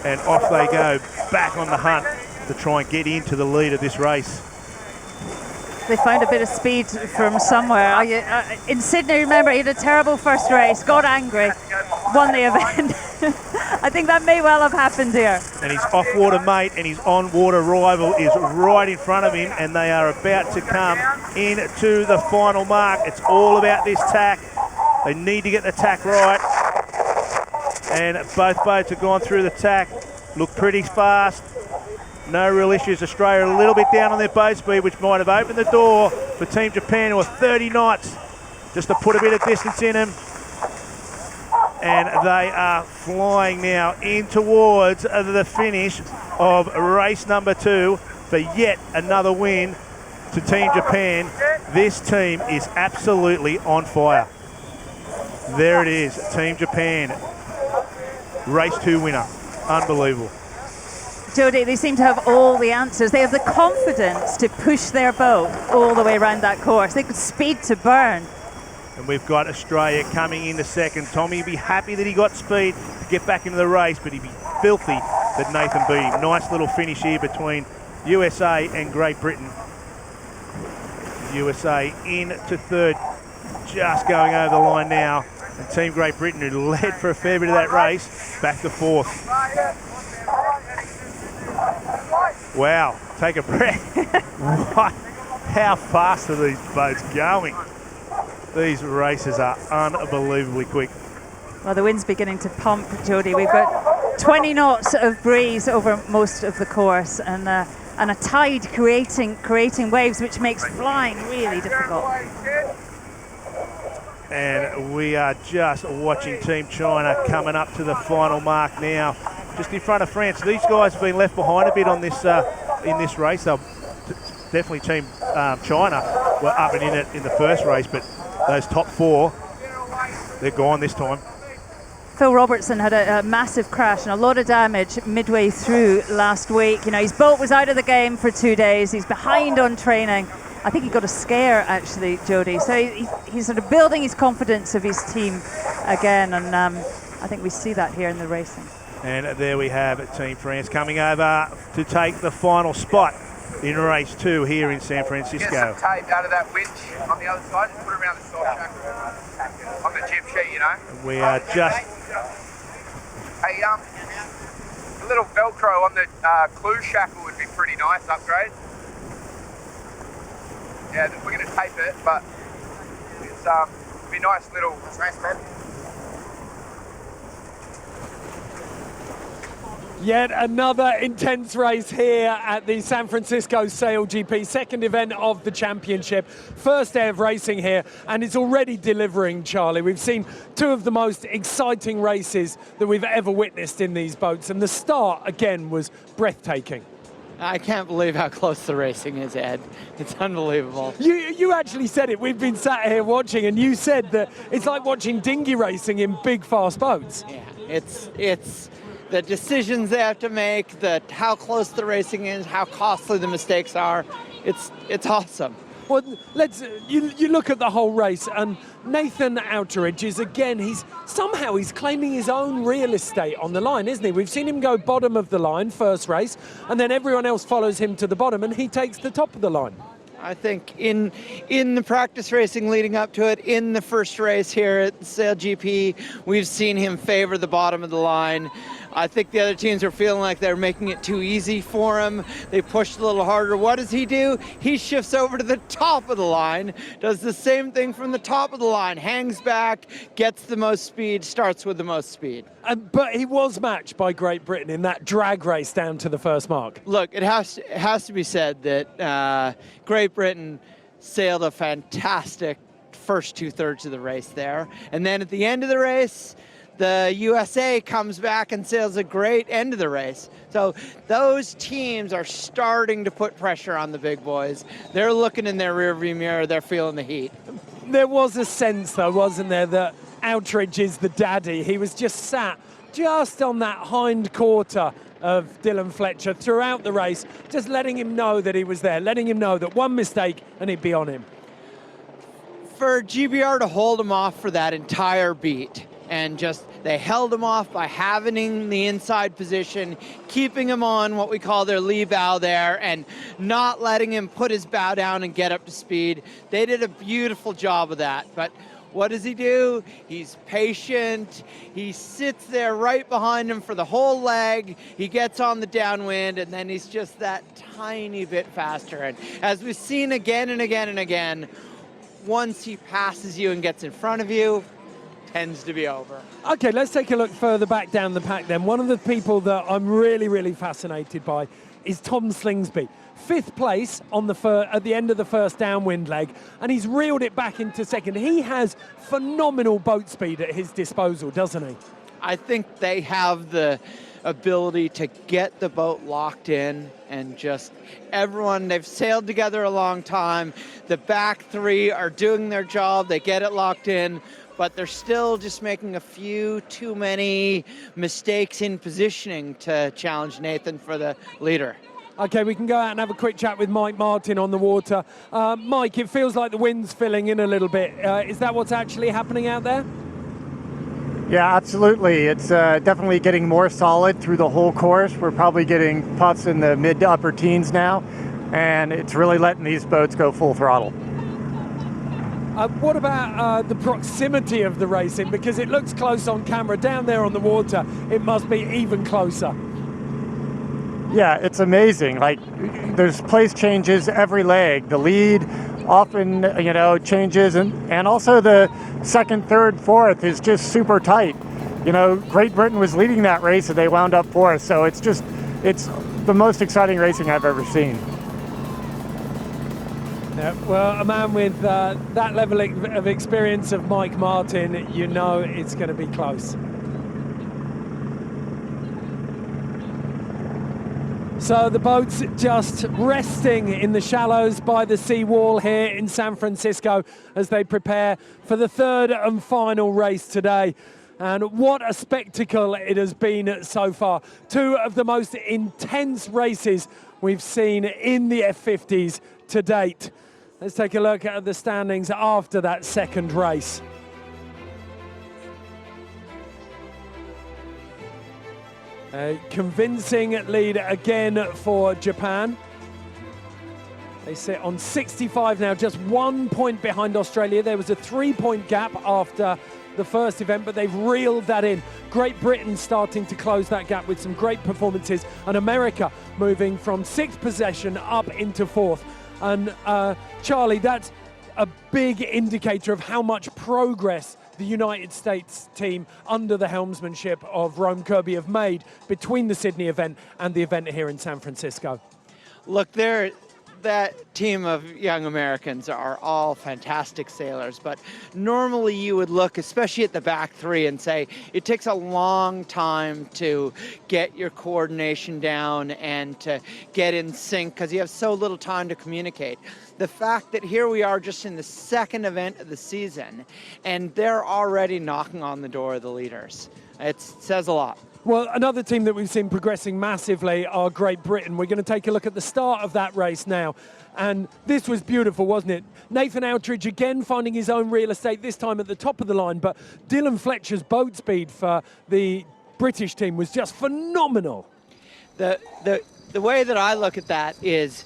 and off they go, back on the hunt to try and get into the lead of this race. They found a bit of speed from somewhere. In Sydney, remember, he had a terrible first race, got angry, won the event. I think that may well have happened here. And his off-water mate and his on-water rival is right in front of him, and they are about to come into the final mark. It's all about this tack. They need to get the tack right. And both boats have gone through the tack, look pretty fast. No real issues. Australia a little bit down on their boat speed, which might have opened the door for Team Japan, who are 30 knots, just to put a bit of distance in them. And they are flying now in towards the finish of race number 2 for yet another win to Team Japan. This team is absolutely on fire. There it is, Team Japan, race 2 winner. Unbelievable. Jodie, they seem to have all the answers. They have the confidence to push their boat all the way around that course. They've got speed to burn. And we've got Australia coming into second. Tommy would be happy that he got speed to get back into the race, but he'd be filthy that Nathan beat him. Nice little finish here between USA and Great Britain. USA into third, just going over the line now. And Team Great Britain, who led for a fair bit of that race, back to fourth. Wow, take a breath. What? How fast are these boats going? These races are unbelievably quick. Well, the wind's beginning to pump, Jodie. We've got 20 knots of breeze over most of the course, and a tide creating waves, which makes flying really difficult. And we are just watching Team China coming up to the final mark now, just in front of France. These guys have been left behind a bit on this in this race. They'll definitely Team China were up and in it in the first race, but those top 4, they're gone this time. Phil Robertson had a massive crash and a lot of damage midway through last week. You know, his boat was out of the game for 2 days. He's behind on training. I think he got a scare, actually, Jodie. So he's sort of building his confidence of his team again, and I think we see that here in the racing. And there we have Team France coming over to take the final spot in race 2 here in San Francisco. Get some tape out of that winch on the other side, just put it around the soft shackle on the jib sheet, you know. We are just... Hey, a little Velcro on the clue shackle would be pretty nice upgrade. Yeah, we're going to tape it, but it's be nice little... Nice, man. Yet another intense race here at the San Francisco SailGP, second event of the championship, first day of racing here, and it's already delivering, Charlie. We've seen two of the most exciting races that we've ever witnessed in these boats, and the start, again, was breathtaking. I can't believe how close the racing is, Ed. It's unbelievable. You actually said it. We've been sat here watching, and you said that it's like watching dinghy racing in big, fast boats. Yeah, it's the decisions they have to make, how close the racing is, how costly the mistakes are. It's awesome. Well, you look at the whole race, and Nathan Outteridge is he's claiming his own real estate on the line, isn't he? We've seen him go bottom of the line first race, and then everyone else follows him to the bottom, and he takes the top of the line. I think in the practice racing leading up to it, in the first race here at SailGP, we've seen him favor the bottom of the line. I think the other teams are feeling like they're making it too easy for him. They pushed a little harder. What does he do? He shifts over to the top of the line, does the same thing from the top of the line, hangs back, gets the most speed, starts with the most speed. But he was matched by Great Britain in that drag race down to the first mark. Look, it has to be said that Great Britain sailed a fantastic first two-thirds of the race there. And then at the end of the race, the USA comes back and sails a great end of the race. So those teams are starting to put pressure on the big boys. They're looking in their rearview mirror, they're feeling the heat. There was a sense, though, wasn't there, that Outteridge is the daddy. He was just sat just on that hind quarter of Dylan Fletcher throughout the race, just letting him know that he was there, letting him know that one mistake and he'd be on him. For GBR to hold him off for that entire beat, and they held him off by having the inside position, keeping him on what we call their lee bow there, and not letting him put his bow down and get up to speed. They did a beautiful job of that. But what does he do? He's patient. He sits there right behind him for the whole leg. He gets on the downwind, and then he's just that tiny bit faster. And as we've seen again and again and again, once he passes you and gets in front of you, tends to be over. Okay, let's take a look further back down the pack then. One of the people that I'm really, really fascinated by is Tom Slingsby. 5th place on at the end of the first downwind leg, and he's reeled it back into second. He has phenomenal boat speed at his disposal, doesn't he? I think they have the ability to get the boat locked in, and just everyone, they've sailed together a long time. The back three are doing their job. They get it locked in, but they're still just making a few too many mistakes in positioning to challenge Nathan for the leader. Okay, we can go out and have a quick chat with Mike Martin on the water. Mike, it feels like the wind's filling in a little bit. Is that what's actually happening out there? Yeah, absolutely. It's definitely getting more solid through the whole course. We're probably getting puffs in the mid to upper teens now, and it's really letting these boats go full throttle. What about the proximity of the racing? Because it looks close on camera. Down there on the water, it must be even closer. Yeah, it's amazing. Like, there's place changes every leg. The lead often, changes, and also the second, third, fourth is just super tight. Great Britain was leading that race, and they wound up fourth. So it's the most exciting racing I've ever seen. Yeah, well, a man with that level of experience of Mike Martin, it's going to be close. So the boat's just resting in the shallows by the seawall here in San Francisco as they prepare for the third and final race today. And what a spectacle it has been so far. Two of the most intense races we've seen in the F50s to date. Let's take a look at the standings after that second race. A convincing lead again for Japan. They sit on 65 now, just 1 point behind Australia. There was a 3-point gap after the first event, but they've reeled that in. Great Britain starting to close that gap with some great performances, and America moving from 6th position up into 4th. And Charlie, that's a big indicator of how much progress the United States team under the helmsmanship of Rome Kirby have made between the Sydney event and the event here in San Francisco? Look, that team of young Americans are all fantastic sailors, but normally you would look, especially at the back three, and say it takes a long time to get your coordination down and to get in sync because you have so little time to communicate. The fact that here we are just in the second event of the season and they're already knocking on the door of the leaders, it says a lot. Well, another team that we've seen progressing massively are Great Britain. We're going to take a look at the start of that race now. And this was beautiful, wasn't it? Nathan Outteridge again finding his own real estate, this time at the top of the line. But Dylan Fletcher's boat speed for the British team was just phenomenal. The way that I look at that is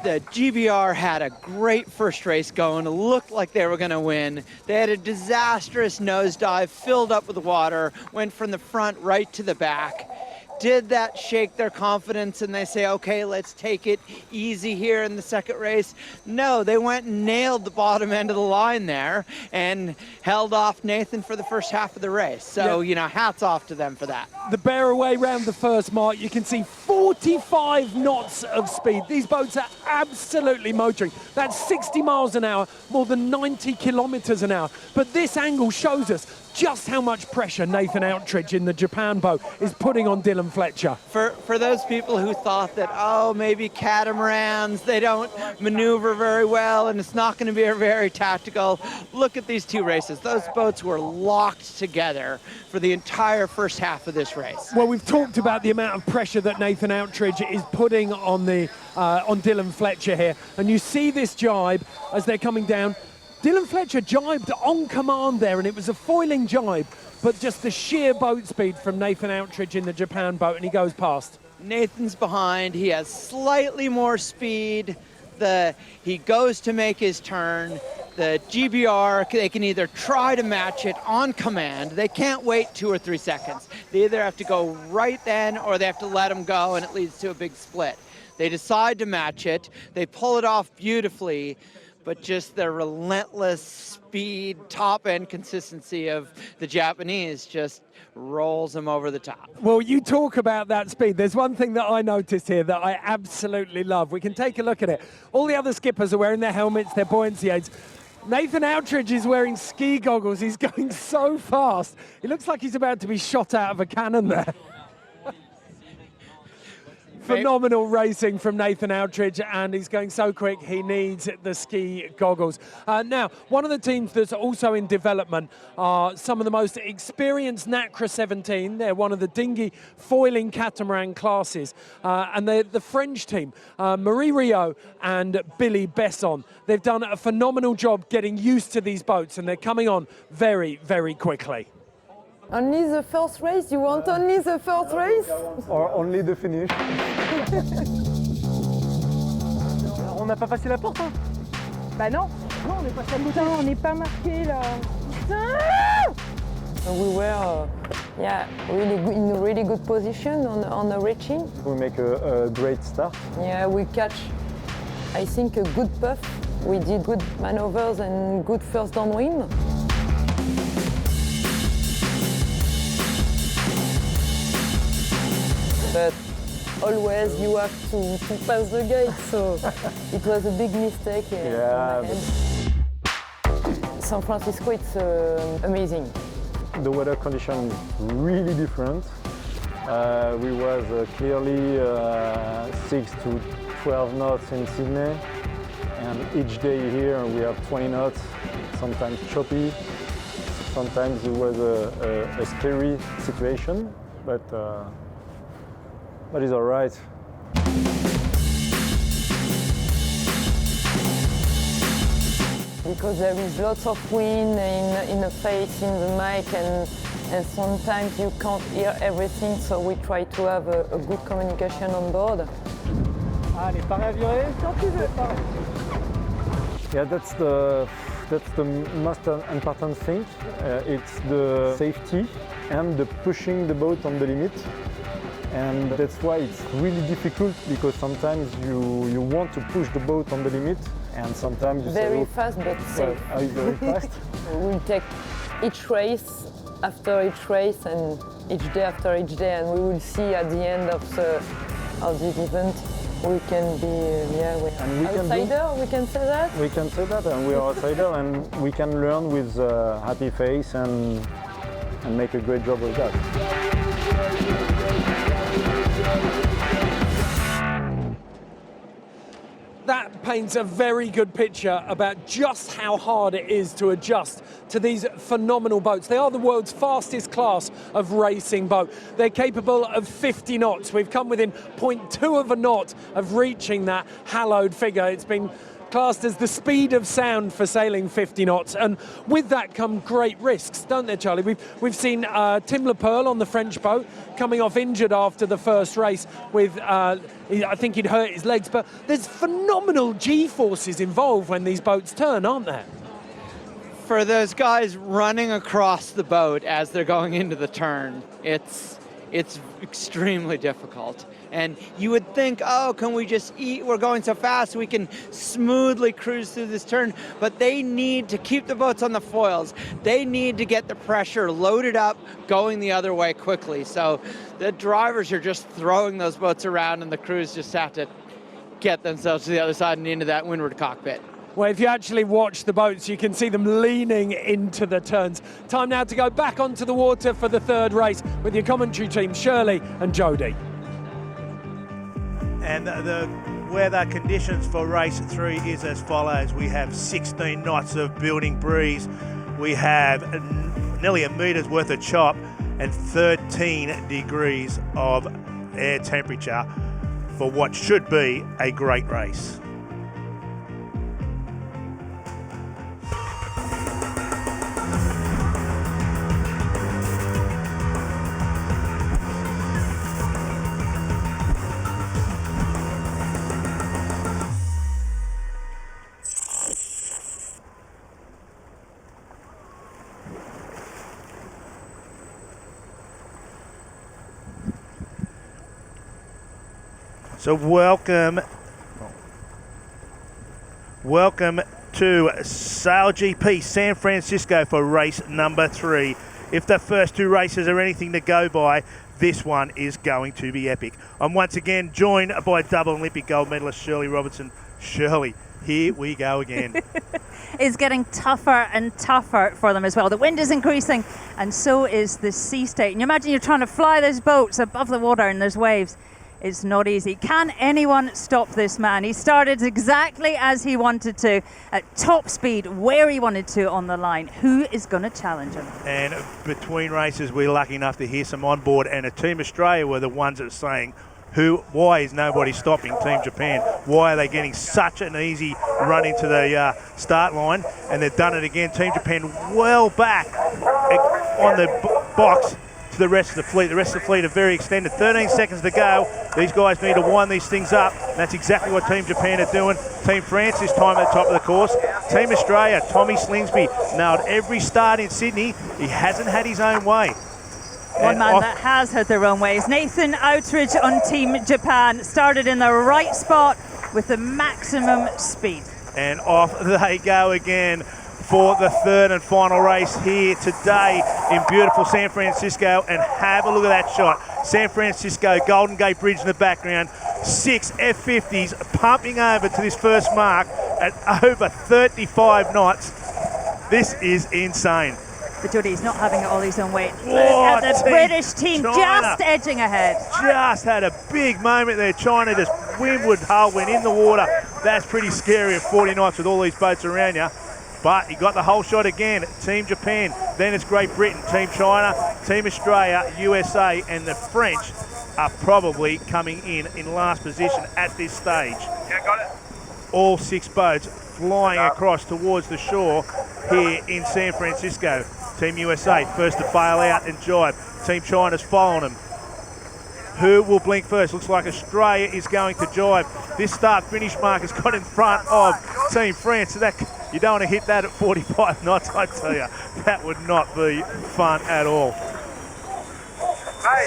the GBR had a great first race going. It looked like they were going to win. They had a disastrous nosedive, filled up with water, went from the front right to the back. Did that shake their confidence and they say, okay, let's take it easy here in the second race? No, they went and nailed the bottom end of the line there and held off Nathan for the first half of the race. So, you know, hats off to them for that. The bear away round the first mark, you can see 45 knots of speed. These boats are absolutely motoring. That's 60 miles an hour, more than 90 kilometers an hour. But this angle shows us just how much pressure Nathan Outteridge in the Japan boat is putting on Dylan Fletcher. For those people who thought that, oh, maybe catamarans, they don't maneuver very well and it's not going to be very tactical, look at these two races. Those boats were locked together for the entire first half of this race. Well, we've talked about the amount of pressure that Nathan Outteridge is putting on Dylan Fletcher here, and you see this jibe as they're coming down. Dylan Fletcher jibed on command there, and it was a foiling jibe, but just the sheer boat speed from Nathan Outteridge in the Japan boat, and he goes past. Nathan's behind. He has slightly more speed. He goes to make his turn. The GBR, they can either try to match it on command. They can't wait 2 or 3 seconds. They either have to go right then or they have to let him go, and it leads to a big split. They decide to match it. They pull it off beautifully, but just the relentless speed, top-end consistency of the Japanese just rolls them over the top. Well, you talk about that speed. There's one thing that I noticed here that I absolutely love. We can take a look at it. All the other skippers are wearing their helmets, their buoyancy aids. Nathan Outteridge is wearing ski goggles. He's going so fast. It looks like he's about to be shot out of a cannon there. Phenomenal racing from Nathan Outteridge, and he's going so quick he needs the ski goggles. Now, one of the teams that's also in development are some of the most experienced NACRA 17. They're one of the dinghy foiling catamaran classes, and they're the French team, Marie Rio and Billy Besson. They've done a phenomenal job getting used to these boats, and they're coming on very, very quickly. Only the first race? You want only the first race? Or only the finish? On n'a pas passé la porte, hein? Bah non. Non, on n'est pas passé Putain, on n'est pas marqué là. Putain! We were, really in a really good position on the reaching. We make a great start. Yeah, we catch, I think, a good puff. We did good maneuvers and good first downwind. But always you have to pass the gate, so it was a big mistake. San Francisco, it's amazing. The weather condition is really different. We was clearly 6 to 12 knots in Sydney, and each day here we have 20 knots, sometimes choppy. Sometimes it was a scary situation, but it's all right. Because there is lots of wind in the face, in the mic, and sometimes you can't hear everything, so we try to have a good communication on board. Allez, pareil à virer, quand tu veux. Yeah, that's the most important thing. It's the safety and the pushing the boat on the limit. And that's why it's really difficult, because sometimes you want to push the boat on the limit, and sometimes you very fast but safe. Well, are you very fast? We'll take each race after each race and each day after each day, and we will see at the end of the event we can be outsider. We can say that. We can say that, and we are outsider, and we can learn with a happy face and make a great job with that. That paints a very good picture about just how hard it is to adjust to these phenomenal boats. They are the world's fastest class of racing boat. They're capable of 50 knots. We've come within 0.2 of a knot of reaching that hallowed figure. It's been classed as the speed of sound for sailing 50 knots, and with that come great risks, don't there, Charlie? We've seen Tim Leperle on the French boat coming off injured after the first race with, I think he'd hurt his legs, but there's phenomenal G-forces involved when these boats turn, aren't there? For those guys running across the boat as they're going into the turn, it's extremely difficult. And you would think, oh, can we just eat? We're going so fast, we can smoothly cruise through this turn. But they need to keep the boats on the foils. They need to get the pressure loaded up, going the other way quickly. So the drivers are just throwing those boats around, and the crews just have to get themselves to the other side and into that windward cockpit. Well, if you actually watch the boats, you can see them leaning into the turns. Time now to go back onto the water for the third race with your commentary team, Shirley and Jodie. And the weather conditions for race 3 is as follows. We have 16 knots of building breeze. We have nearly a meter's worth of chop and 13 degrees of air temperature for what should be a great race. So welcome to SailGP San Francisco for race number 3. If the first 2 races are anything to go by, this one is going to be epic. I'm once again joined by double Olympic gold medalist Shirley Robertson. Shirley, here we go again. It's getting tougher and tougher for them as well. The wind is increasing, and so is the sea state. And you imagine you're trying to fly those boats above the water and there's waves. It's not easy. Can anyone stop this man? He started exactly as he wanted to, at top speed, where he wanted to on the line. Who is going to challenge him? And between races, we're lucky enough to hear some on board, and Team Australia were the ones that were saying, why is nobody stopping Team Japan? Why are they getting such an easy run into the start line? And they've done it again. Team Japan well back on the box to the rest of the fleet. The rest of the fleet are very extended. 13 seconds to go. These guys need to wind these things up. And that's exactly what Team Japan are doing. Team France this time at the top of the course. Team Australia, Tommy Slingsby, nailed every start in Sydney. He hasn't had his own way. One man that has had their own ways. Nathan Outteridge on Team Japan started in the right spot with the maximum speed. And off they go again for the third and final race here today in beautiful San Francisco. And have a look at that shot. San Francisco, Golden Gate Bridge in the background. 6 F-50s pumping over to this first mark at over 35 knots. This is insane. But Jodie, he's not having it all his own way. Look at the British team China just edging ahead. Just had a big moment there. China just windward hull went in the water. That's pretty scary at 40 knots with all these boats around you. But he got the whole shot again. Team Japan, then it's Great Britain, Team China, Team Australia, USA, and the French are probably coming in last position at this stage. Yeah, got it. All 6 boats flying across towards the shore here in San Francisco. Team USA first to bail out and jibe. Team China's following them. Who will blink first? Looks like Australia is going to jibe. This start-finish mark has got in front of Team France. So that you don't want to hit that at 45 knots, I tell you. That would not be fun at all.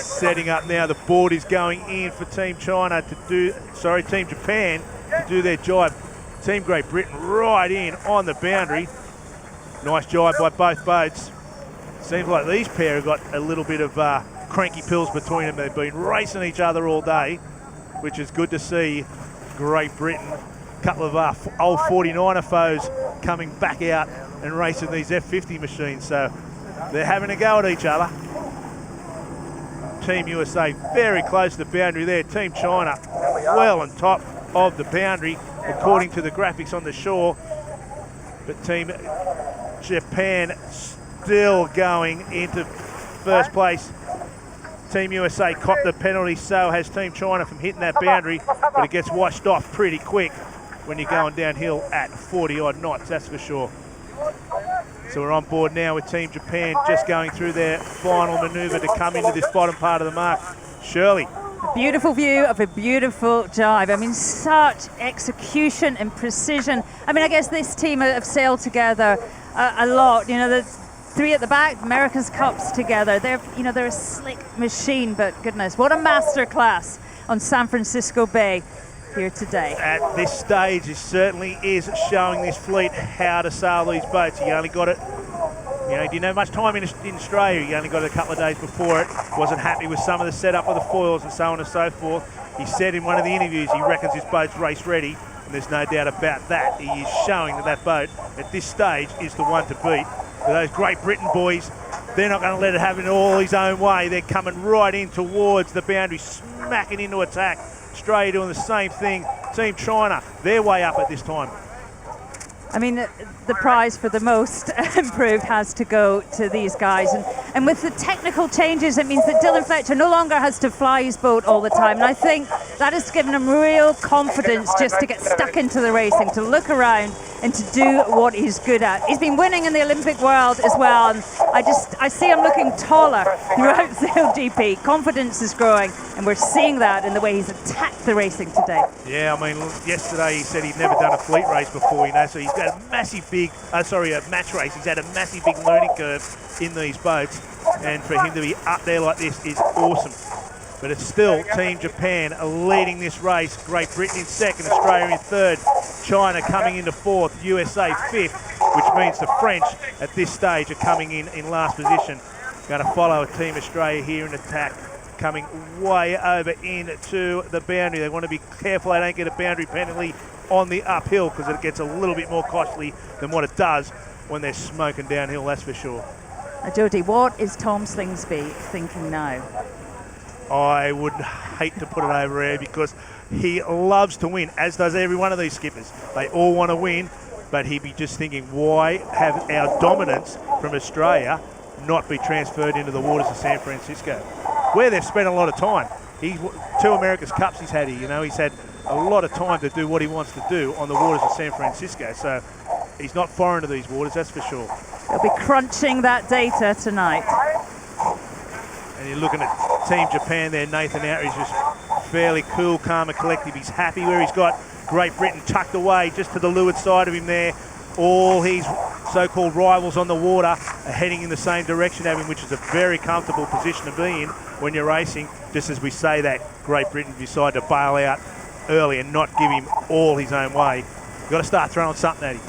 Setting up now, the board is going in for Team China to do, Team Japan to do their jibe. Team Great Britain right in on the boundary. Nice jibe by both boats. Seems like these pair have got a little bit of cranky pills between them. They've been racing each other all day, which is good to see. Great Britain, a couple of old 49er foes coming back out and racing these F50 machines. So they're having a go at each other. Team USA very close to the boundary there. Team China well on top of the boundary according to the graphics on the shore. But Team Japan still going into first place. Team USA copped the penalty, so has Team China from hitting that boundary, but it gets washed off pretty quick when you're going downhill at 40 odd knots, that's for sure. So we're on board now with Team Japan just going through their final manoeuvre to come into this bottom part of the mark. Shirley. A beautiful view of a beautiful dive. I mean, such execution and precision. I mean, I guess this team have sailed together a lot. You know, there's three at the back, America's Cups together. They're a slick machine, but goodness, what a masterclass on San Francisco Bay here today. At this stage, it certainly is showing this fleet how to sail these boats. You only got it, you didn't have much time in Australia. You only got it a couple of days before it. Wasn't happy with some of the setup of the foils and so on and so forth. He said in one of the interviews he reckons his boat's race ready, and there's no doubt about that. He is showing that boat at this stage is the one to beat. For those Great Britain boys, they're not going to let it have it all his own way. They're coming right in towards the boundary, smacking into attack. Australia doing the same thing. Team China, they're way up at this time. I mean, the prize for the most improved has to go to these guys. And with the technical changes, it means that Dylan Fletcher no longer has to fly his boat all the time. And I think that has given him real confidence just to get stuck into the racing, to look around and to do what he's good at. He's been winning in the Olympic world as well. And I see him looking taller throughout SailGP. Confidence is growing, and we're seeing that in the way he's attacked the racing today. Yeah, I mean, yesterday he said he'd never done a fleet race before, so he's got a massive a match race. He's had a massive big learning curve in these boats, and for him to be up there like this is awesome. But it's still Team Japan leading this race. Great Britain in second, Australia in third, China coming into fourth, USA fifth, which means the French at this stage are coming in last position. Going to follow Team Australia here in attack, coming way over into the boundary. They want to be careful they don't get a boundary penalty on the uphill, because it gets a little bit more costly than what it does when they're smoking downhill, that's for sure. Jody, what is Tom Slingsby thinking now? I would hate to put it over there, because he loves to win, as does every one of these skippers. They all want to win, but he'd be just thinking, why have our dominance from Australia not be transferred into the waters of San Francisco, where they've spent a lot of time. 2 America's Cups he's had here, he's had a lot of time to do what he wants to do on the waters of San Francisco, so he's not foreign to these waters, that's for sure. They'll be crunching that data tonight. And you're looking at Team Japan there. Nathan Outteridge just fairly cool, calm and collective. He's happy where he's got Great Britain tucked away just to the leeward side of him there. All his so-called rivals on the water are heading in the same direction of him, which is a very comfortable position to be in when you're racing. Just as we say that, Great Britain decide to bail out early and not give him all his own way. You've got to start throwing something at him.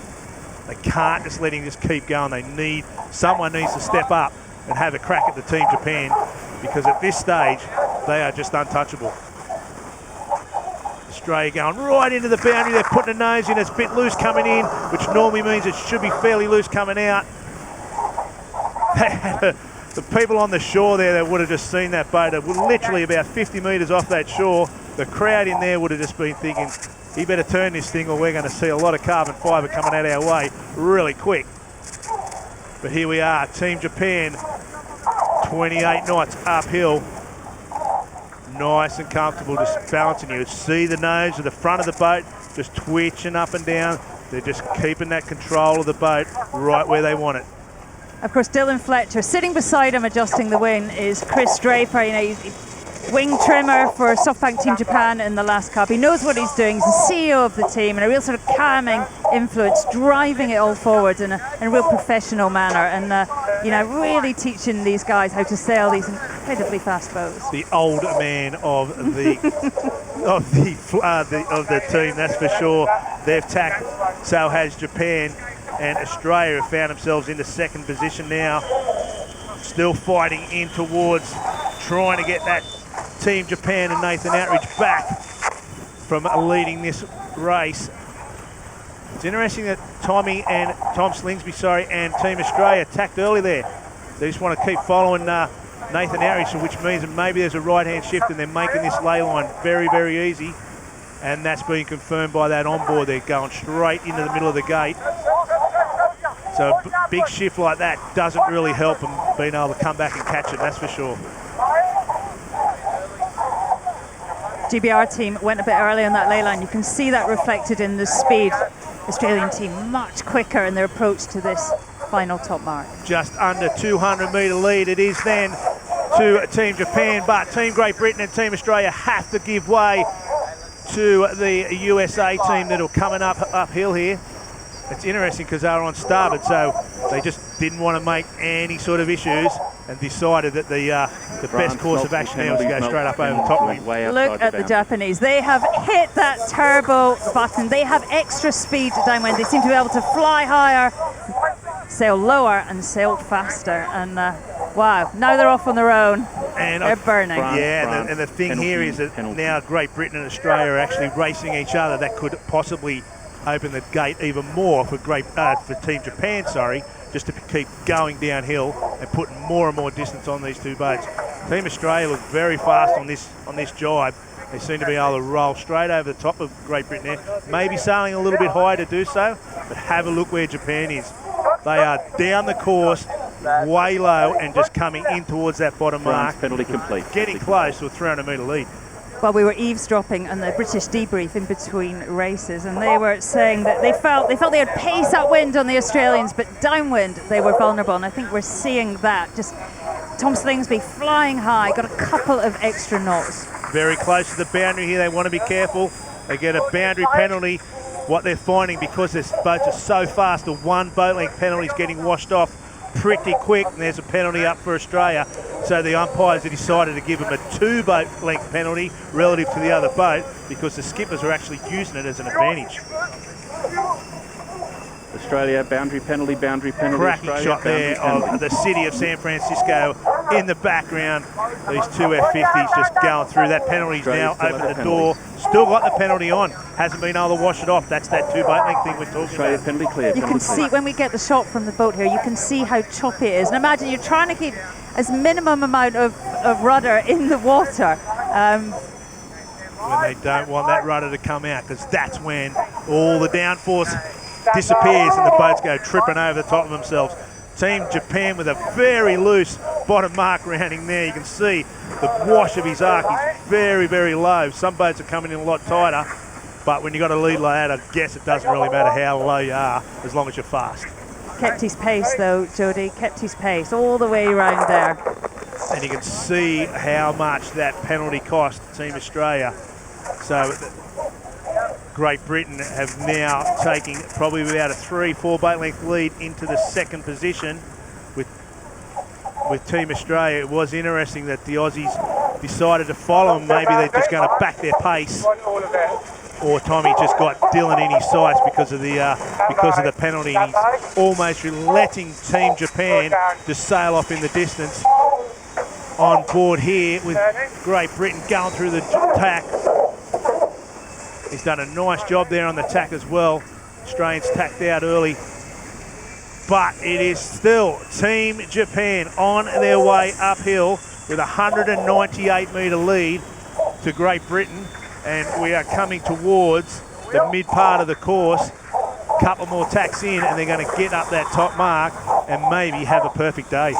They can't just let him just keep going. Someone needs to step up and have a crack at the Team Japan, because at this stage they are just untouchable. Australia going right into the boundary. They're putting a nose in. It's a bit loose coming in, which normally means it should be fairly loose coming out. The people on the shore there that would have just seen that boat, literally about 50 metres off that shore, the crowd in there would have just been thinking, he better turn this thing or we're going to see a lot of carbon fibre coming out our way really quick. But here we are, Team Japan, 28 knots uphill. Nice and comfortable, just balancing. You see the nose of the front of the boat just twitching up and down. They're just keeping that control of the boat right where they want it. Of course, Dylan Fletcher, sitting beside him adjusting the wing is Chris Draper. He's wing trimmer for SoftBank Team Japan in the last Cup. He knows what he's doing. He's the CEO of the team, and a real sort of calming influence, driving it all forward in a real professional manner, and really teaching these guys how to sail these incredibly fast boats. The old man of the of the team, that's for sure. They've tacked, so has Japan, and Australia have found themselves into second position now. still fighting in towards trying to get that Team Japan and Nathan Outteridge back from leading this race. It's interesting that Tom Slingsby, and Team Australia attacked early there. They just want to keep following Nathan Outteridge, which means that maybe there's a right-hand shift and they're making this lay line very, very easy. And that's been confirmed by that onboard. They're going straight into the middle of the gate. So a big shift like that doesn't really help them being able to come back and catch it, that's for sure. GBR team went a bit early on that ley line. You can see that reflected in the speed. Australian team much quicker in their approach to this final top mark. Just under 200 metre lead it is then to Team Japan, but Team Great Britain and Team Australia have to give way to the USA team that are coming uphill here. It's interesting because they were on starboard, so they just didn't want to make any sort of issues and decided that the best course of action now was to go straight up over the top of them. Look at the Japanese. They have hit that turbo button. They have extra speed downwind. They seem to be able to fly higher, sail lower, and sail faster. And wow, now they're off on their own. And they're burning. And the thing here is that now Great Britain and Australia are actually racing each other. That could possibly open the gate even more for Team Japan, just to keep going downhill and putting more and more distance on these two boats. Team Australia look very fast on this jibe. They seem to be able to roll straight over the top of Great Britain there. Maybe sailing a little bit higher to do so, but have a look where Japan is. They are down the course, way low, and just coming in towards that bottom mark. Penalty complete. Getting close to a 300 metre lead. Well, we were eavesdropping on the British debrief in between races, and they were saying that they felt they had pace upwind on the Australians, but downwind they were vulnerable. And I think we're seeing that. Just Tom Slingsby flying high, got a couple of extra knots. Very close to the boundary here. They want to be careful. They get a boundary penalty. What they're finding, because this boats are so fast, the one boat length penalty is getting washed off pretty quick, and there's a penalty up for Australia. So the umpires have decided to give them a 2 boat length penalty relative to the other boat, because the skippers are actually using it as an advantage. Australia, boundary penalty. Cracking Australia, shot there of the city of San Francisco in the background. These two F-50s just going through. That penalty's now opened the door. Still got the penalty on. Hasn't been able to wash it off. That's that 2 boat length thing we're talking about. Penalty clear. You can see when we get the shot from the boat here, you can see how choppy it is. And imagine you're trying to keep as minimum amount of rudder in the water. When they don't want that rudder to come out, because that's when all the downforce disappears and the boats go tripping over the top of themselves. Team Japan with a very loose bottom mark rounding there. You can see the wash of his arc is very, very low. Some boats are coming in a lot tighter, but when you've got a lead like that, I guess it doesn't really matter how low you are as long as you're fast. Kept his pace though, Jody, kept his pace all the way around there. And you can see how much that penalty cost Team Australia. So Great Britain have now taken probably about a 3-4 boat length lead into the second position with Team Australia. It was interesting that the Aussies decided to follow them. Maybe they're just going to back their pace, or Tommy just got Dylan in his sights because of the penalty. And he's almost letting Team Japan just sail off in the distance. On board here with Great Britain going through the tack. He's done a nice job there on the tack as well. Australians tacked out early. But it is still Team Japan on their way uphill with a 198 metre lead to Great Britain. And we are coming towards the mid part of the course. Couple more tacks in and they're going to get up that top mark and maybe have a perfect day.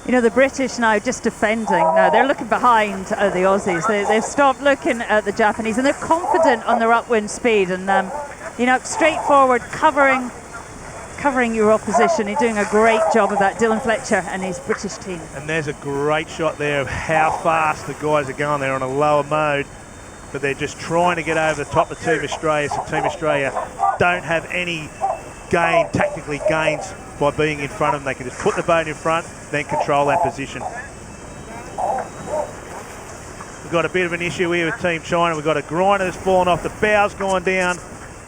You know, the British now just defending. Now they're looking behind the Aussies. They've stopped looking at the Japanese and they're confident on their upwind speed. And, straightforward, covering your opposition. You're doing a great job of that, Dylan Fletcher and his British team. And there's a great shot there of how fast the guys are going there on a lower mode. But they're just trying to get over the top of Team Australia. So Team Australia don't have any tactically gains by being in front of them. They can just put the boat in front, then control that position. We've got a bit of an issue here with Team China. We've got a grinder that's fallen off, the bow's gone down,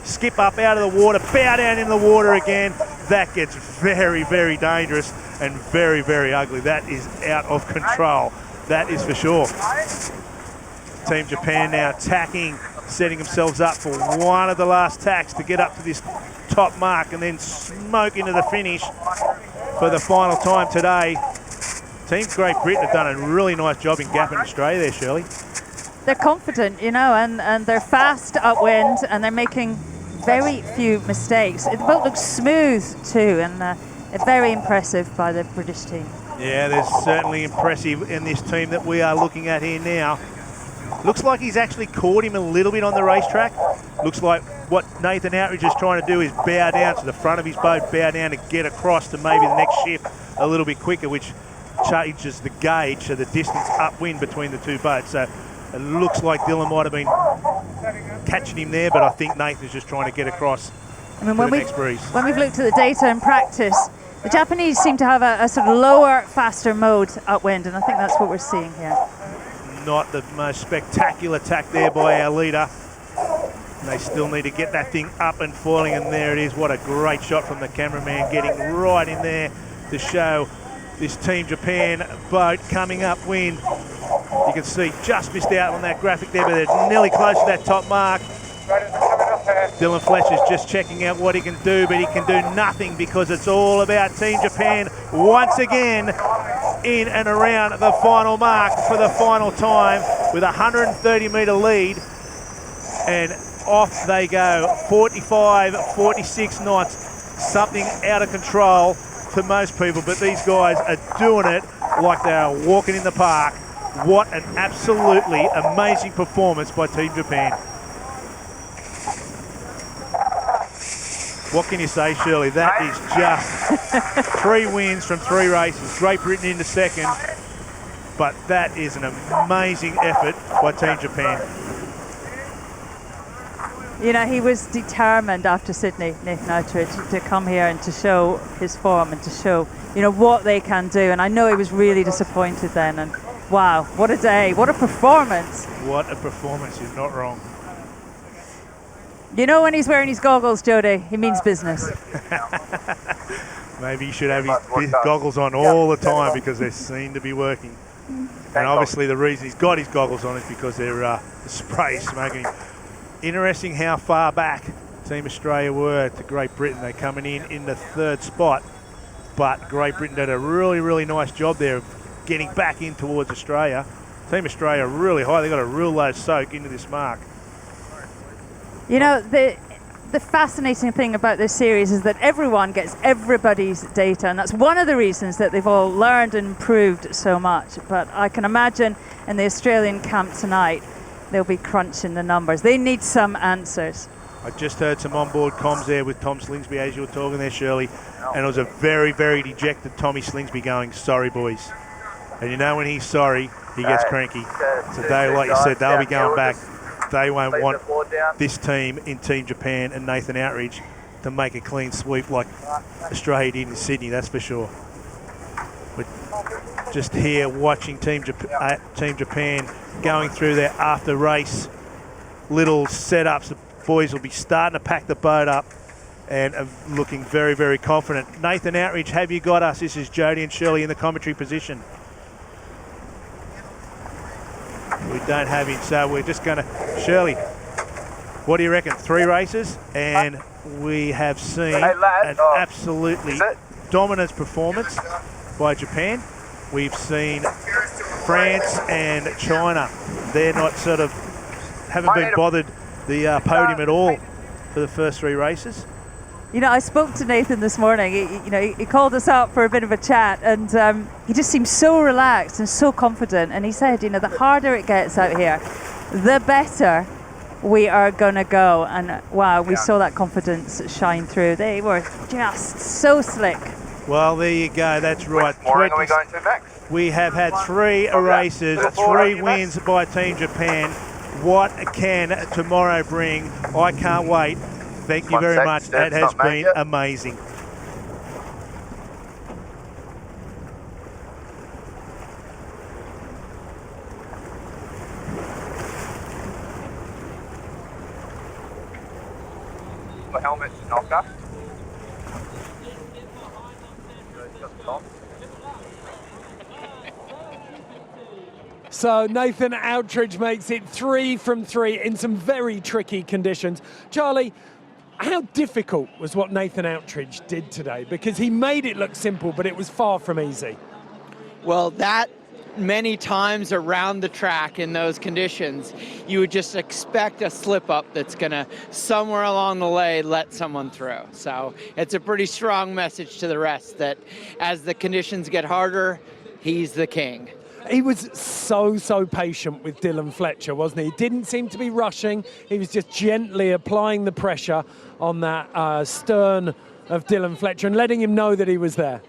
skip up out of the water, bow down in the water again. That gets very, very dangerous. and very, very ugly. That is out of control. That is for sure. Team Japan now tacking, setting themselves up for one of the last tacks to get up to this top mark and then smoke into the finish for the final time today. Team Great Britain have done a really nice job in gapping Australia there, Shirley. They're confident, you know, and they're fast upwind, and they're making very few mistakes. The boat looks smooth too, and very impressive by the British team. Yeah, there's certainly impressive in this team that we are looking at here now. Looks like he's actually caught him a little bit on the racetrack. Looks like what Nathan Outteridge is trying to do is bow down to the front of his boat, bow down to get across to maybe the next shift a little bit quicker, which changes the gauge, so the distance upwind between the two boats. So it looks like Dylan might have been catching him there, but I think Nathan's just trying to get across to the next breeze. When we've looked at the data in practice, the Japanese seem to have a sort of lower, faster mode upwind, and I think that's what we're seeing here. Not the most spectacular tack there by our leader. They still need to get that thing up and foiling, and there it is. What a great shot from the cameraman, getting right in there to show this Team Japan boat coming upwind. You can see just missed out on that graphic there, but they're nearly close to that top mark. Dylan Fletcher's just checking out what he can do, but he can do nothing because it's all about Team Japan once again in and around the final mark for the final time with a 130-metre lead. And off they go, 45, 46 knots, something out of control to most people, but these guys are doing it like they are walking in the park. What an absolutely amazing performance by Team Japan. What can you say, Shirley? That is just 3 wins from 3 races. Great Britain into second, but that is an amazing effort by Team Japan. You know, he was determined after Sydney, Nathan Outteridge, to come here and to show his form and to show, you know, what they can do. And I know he was really disappointed then. And wow, what a day, what a performance. What a performance, he's not wrong. You know, when he's wearing his goggles, Jody, he means business. Maybe he should have his goggles on all the time because they seem to be working. And obviously the reason he's got his goggles on is because they're the spray is smoking him. Interesting how far back Team Australia were to Great Britain. They're coming in the 3rd spot, but Great Britain did a really, really nice job there of getting back in towards Australia. Team Australia really high. They got a real low soak into this mark. You know, the fascinating thing about this series is that everyone gets everybody's data, and that's one of the reasons that they've all learned and improved so much. But I can imagine in the Australian camp tonight, they'll be crunching the numbers. They need some answers. I just heard some onboard comms there with Tom Slingsby as you were talking there, Shirley, and it was a very, very dejected Tommy Slingsby going, "Sorry, boys." And you know when he's sorry, he gets cranky. So they, like you said, they'll be going back. They won't want this team in Team Japan and Nathan Outteridge to make a clean sweep like Australia did in Sydney, that's for sure. We're just here watching Team Japan going through their after-race little setups. The boys will be starting to pack the boat up and are looking very, very confident. Nathan Outteridge, have you got us? This is Jody and Shirley in the commentary position. We don't have him, so we're just going to... Shirley, what do you reckon? 3 races, and we have seen an absolutely dominant performance by Japan. We've seen France and China. They're not sort of... haven't been bothered the podium at all for the first 3 races. You know, I spoke to Nathan this morning. He called us up for a bit of a chat, and he just seemed so relaxed and so confident. And he said, you know, the harder it gets out here, the better we are going to go. And wow, we saw that confidence shine through. They were just so slick. Well, there you go. That's right. Where are we going to next? We have had 3 races, 3 wins by Team Japan. What can tomorrow bring? I can't wait. Thank you very much. That has been amazing. The helmet's knocked up. So Nathan Outteridge makes it 3 from 3 in some very tricky conditions. Charlie, how difficult was what Nathan Outteridge did today? Because he made it look simple, but it was far from easy. Well, that many times around the track in those conditions, you would just expect a slip up that's going to somewhere along the way let someone through. So it's a pretty strong message to the rest that as the conditions get harder, he's the king. He was so patient with Dylan Fletcher, wasn't he? He didn't seem to be rushing. He was just gently applying the pressure on that stern of Dylan Fletcher and letting him know that he was there.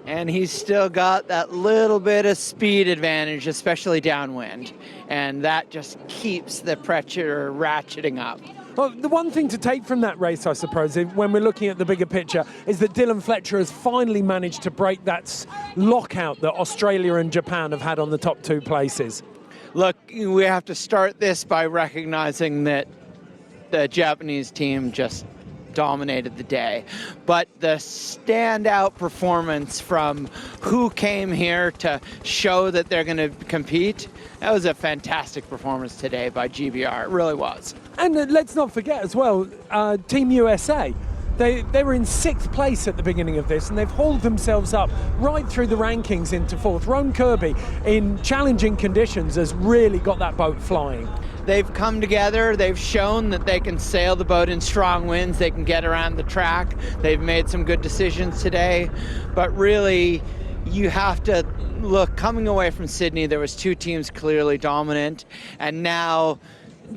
And he's still got that little bit of speed advantage, especially downwind. And that just keeps the pressure ratcheting up. Well, the one thing to take from that race, I suppose, when we're looking at the bigger picture, is that Dylan Fletcher has finally managed to break that lockout that Australia and Japan have had on the top 2 places. Look, we have to start this by recognizing that the Japanese team just dominated the day. But the standout performance from who came here to show that they're going to compete, that was a fantastic performance today by GBR. It really was. And let's not forget as well, Team USA. They were in 6th place at the beginning of this, and they've hauled themselves up right through the rankings into 4th. Ron Kirby, in challenging conditions, has really got that boat flying. They've come together, they've shown that they can sail the boat in strong winds, they can get around the track, they've made some good decisions today, but really you have to look, coming away from Sydney, there was 2 teams clearly dominant, and now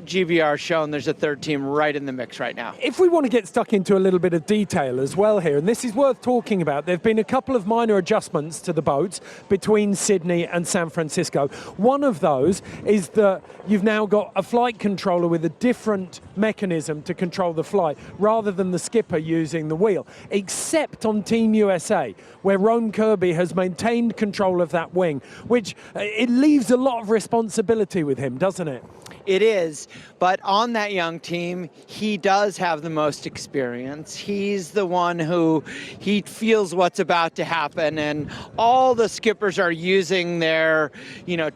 GBR shown there's a 3rd team right in the mix right now. If we want to get stuck into a little bit of detail as well here, and this is worth talking about, there have been a couple of minor adjustments to the boats between Sydney and San Francisco. One of those is that you've now got a flight controller with a different mechanism to control the flight, rather than the skipper using the wheel, except on Team USA, where Ron Kirby has maintained control of that wing, which it leaves a lot of responsibility with him, doesn't it? It is, but on that young team, he does have the most experience. He's the one who he feels what's about to happen, and all the skippers are using their,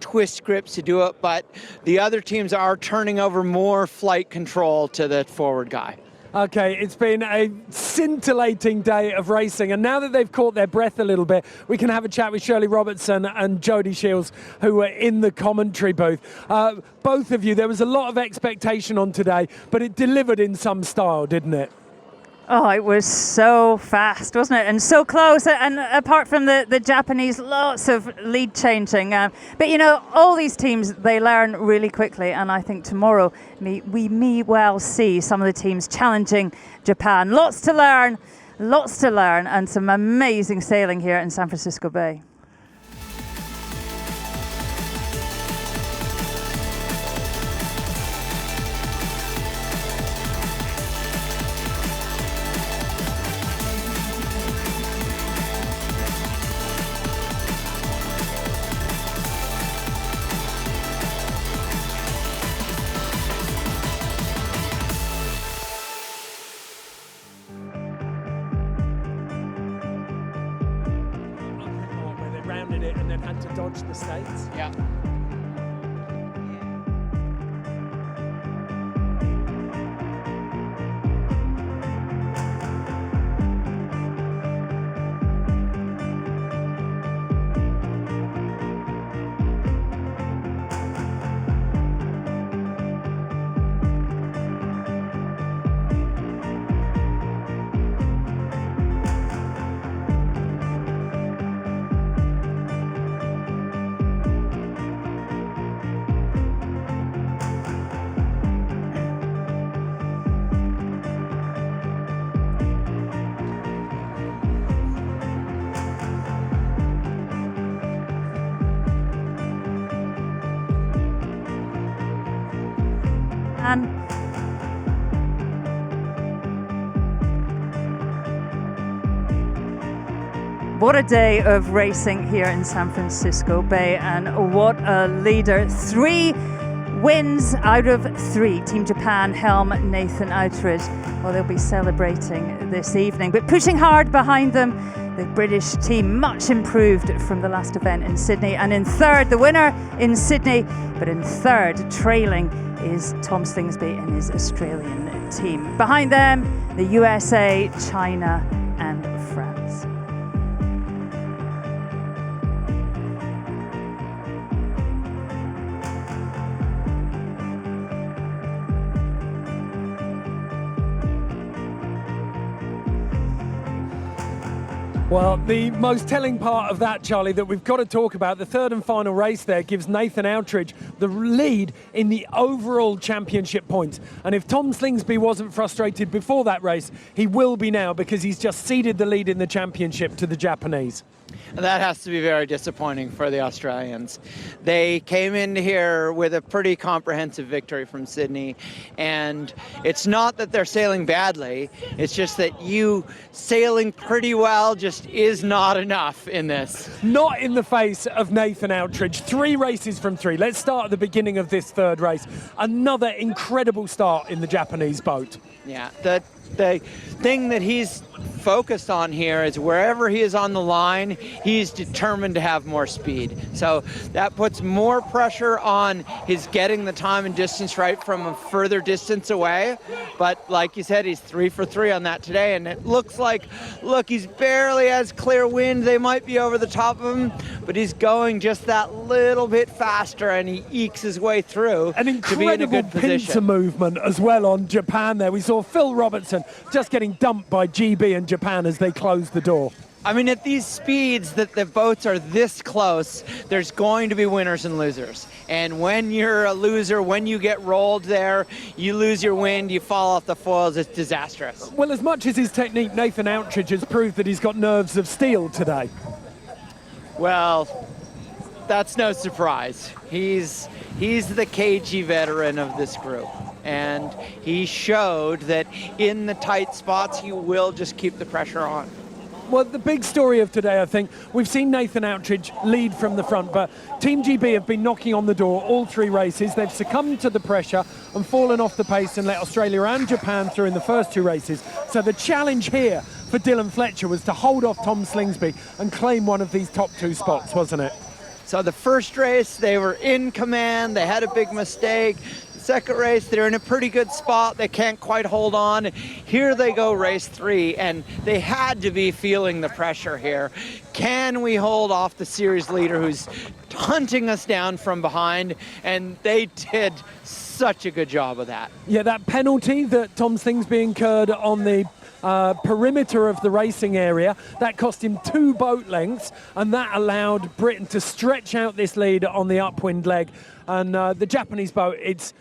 twist grips to do it, but the other teams are turning over more flight control to the forward guy. Okay, it's been a scintillating day of racing, and now that they've caught their breath a little bit, we can have a chat with Shirley Robertson and Jodie Shields, who were in the commentary booth. Both of you, there was a lot of expectation on today, but it delivered in some style, didn't it? Oh, it was so fast, wasn't it? And so close. And apart from the Japanese, lots of lead changing. But, all these teams, they learn really quickly. And I think tomorrow we may well see some of the teams challenging Japan. Lots to learn, and some amazing sailing here in San Francisco Bay. It and then had to dodge the States. Yeah. What a day of racing here in San Francisco Bay, and what a leader. 3 wins out of 3. Team Japan helm Nathan Outteridge. Well, they'll be celebrating this evening, but pushing hard behind them, the British team, much improved from the last event in Sydney. And in third, the winner in Sydney, but in third, trailing, is Tom Slingsby and his Australian team. Behind them, the USA, China, and France. Well, the most telling part of that, Charlie, that we've got to talk about, the third and final race there gives Nathan Outteridge the lead in the overall championship points. And if Tom Slingsby wasn't frustrated before that race, he will be now, because he's just ceded the lead in the championship to the Japanese. And that has to be very disappointing for the Australians. They came in here with a pretty comprehensive victory from Sydney, and it's not that they're sailing badly, it's just that you sailing pretty well just is not enough in this. Not in the face of Nathan Outteridge. 3 races from 3. Let's start at the beginning of this third race. Another incredible start in the Japanese boat. Yeah, the thing that he's focused on here is wherever he is on the line, he's determined to have more speed. So that puts more pressure on his getting the time and distance right from a further distance away. But like you said, he's 3 for 3 on that today, and it looks like, look, he's barely has clear wind. They might be over the top of him, but he's going just that little bit faster, and he ekes his way through An to be in a good incredible pincer position. movement as well on Japan there. We saw Phil Robertson just getting dumped by GB and Japan as they closed the door. I mean, at these speeds that the boats are this close, there's going to be winners and losers. And when you're a loser, when you get rolled there, you lose your wind, you fall off the foils, it's disastrous. Well, as much as his technique, Nathan Outteridge has proved that he's got nerves of steel today. Well, that's no surprise. He's the cagey veteran of this group. And he showed that in the tight spots, he will just keep the pressure on. Well, the big story of today, I think, we've seen Nathan Outteridge lead from the front, but Team GB have been knocking on the door all 3 races. They've succumbed to the pressure and fallen off the pace and let Australia and Japan through in the first 2 races. So the challenge here for Dylan Fletcher was to hold off Tom Slingsby and claim one of these top 2 spots, wasn't it? So the first race, they were in command, they had a big mistake. Second race, they're in a pretty good spot. They can't quite hold on. Here they go, race 3, and they had to be feeling the pressure here. Can we hold off the series leader who's hunting us down from behind? And they did such a good job of that. Yeah, that penalty that Tom Slingsby incurred on the perimeter of the racing area, that cost him 2 boat lengths, and that allowed Britain to stretch out this lead on the upwind leg. And the Japanese boat, it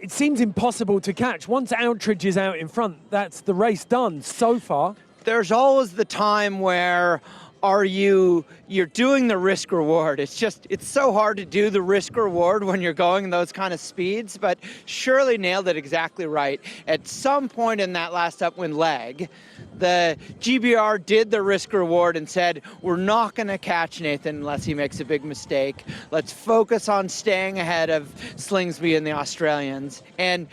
seems impossible to catch. Once Outteridge is out in front, that's the race done so far. There's always the time where you're doing the risk reward. It's so hard to do the risk reward when you're going those kind of speeds, but Shirley nailed it exactly right. At some point in that last upwind leg, the GBR did the risk reward and said, we're not going to catch Nathan unless he makes a big mistake. Let's focus on staying ahead of Slingsby and the Australians. And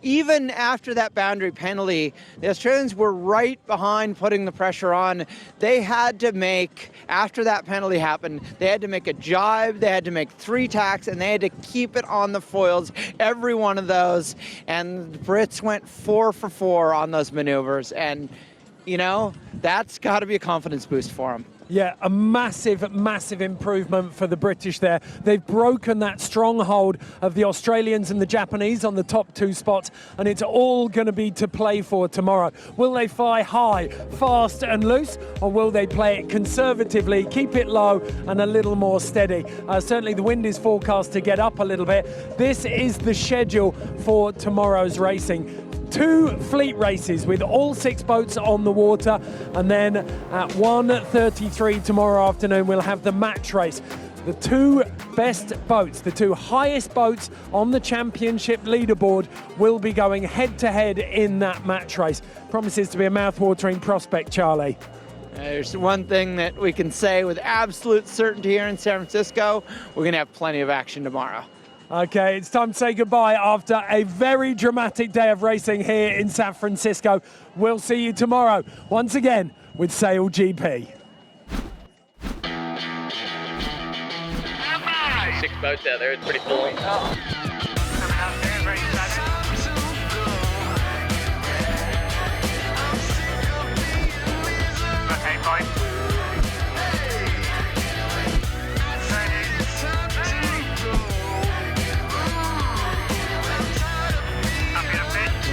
even after that boundary penalty, the Australians were right behind putting the pressure on. They had to make, after that penalty happened, they had to make a jibe, they had to make 3 tacks, and they had to keep it on the foils, every one of those. And the Brits went 4 for 4 on those maneuvers. And, that's got to be a confidence boost for them. Yeah, a massive, massive improvement for the British there. They've broken that stronghold of the Australians and the Japanese on the top 2 spots, and it's all going to be to play for tomorrow. Will they fly high, fast and loose, or will they play it conservatively, keep it low and a little more steady? Certainly the wind is forecast to get up a little bit. This is the schedule for tomorrow's racing. 2 fleet races with all 6 boats on the water, and then at 1:33 tomorrow afternoon we'll have the match race. The 2 best boats, the 2 highest boats on the championship leaderboard will be going head to head in that match race. Promises to be a mouth-watering prospect, Charlie. There's one thing that we can say with absolute certainty here in San Francisco, we're going to have plenty of action tomorrow. Okay, it's time to say goodbye after a very dramatic day of racing here in San Francisco. We'll see you tomorrow, once again, with SailGP. 6 boats out there, it's pretty full. Okay, fine.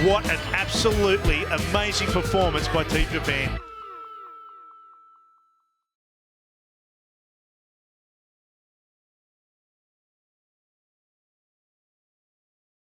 What an absolutely amazing performance by Team Japan.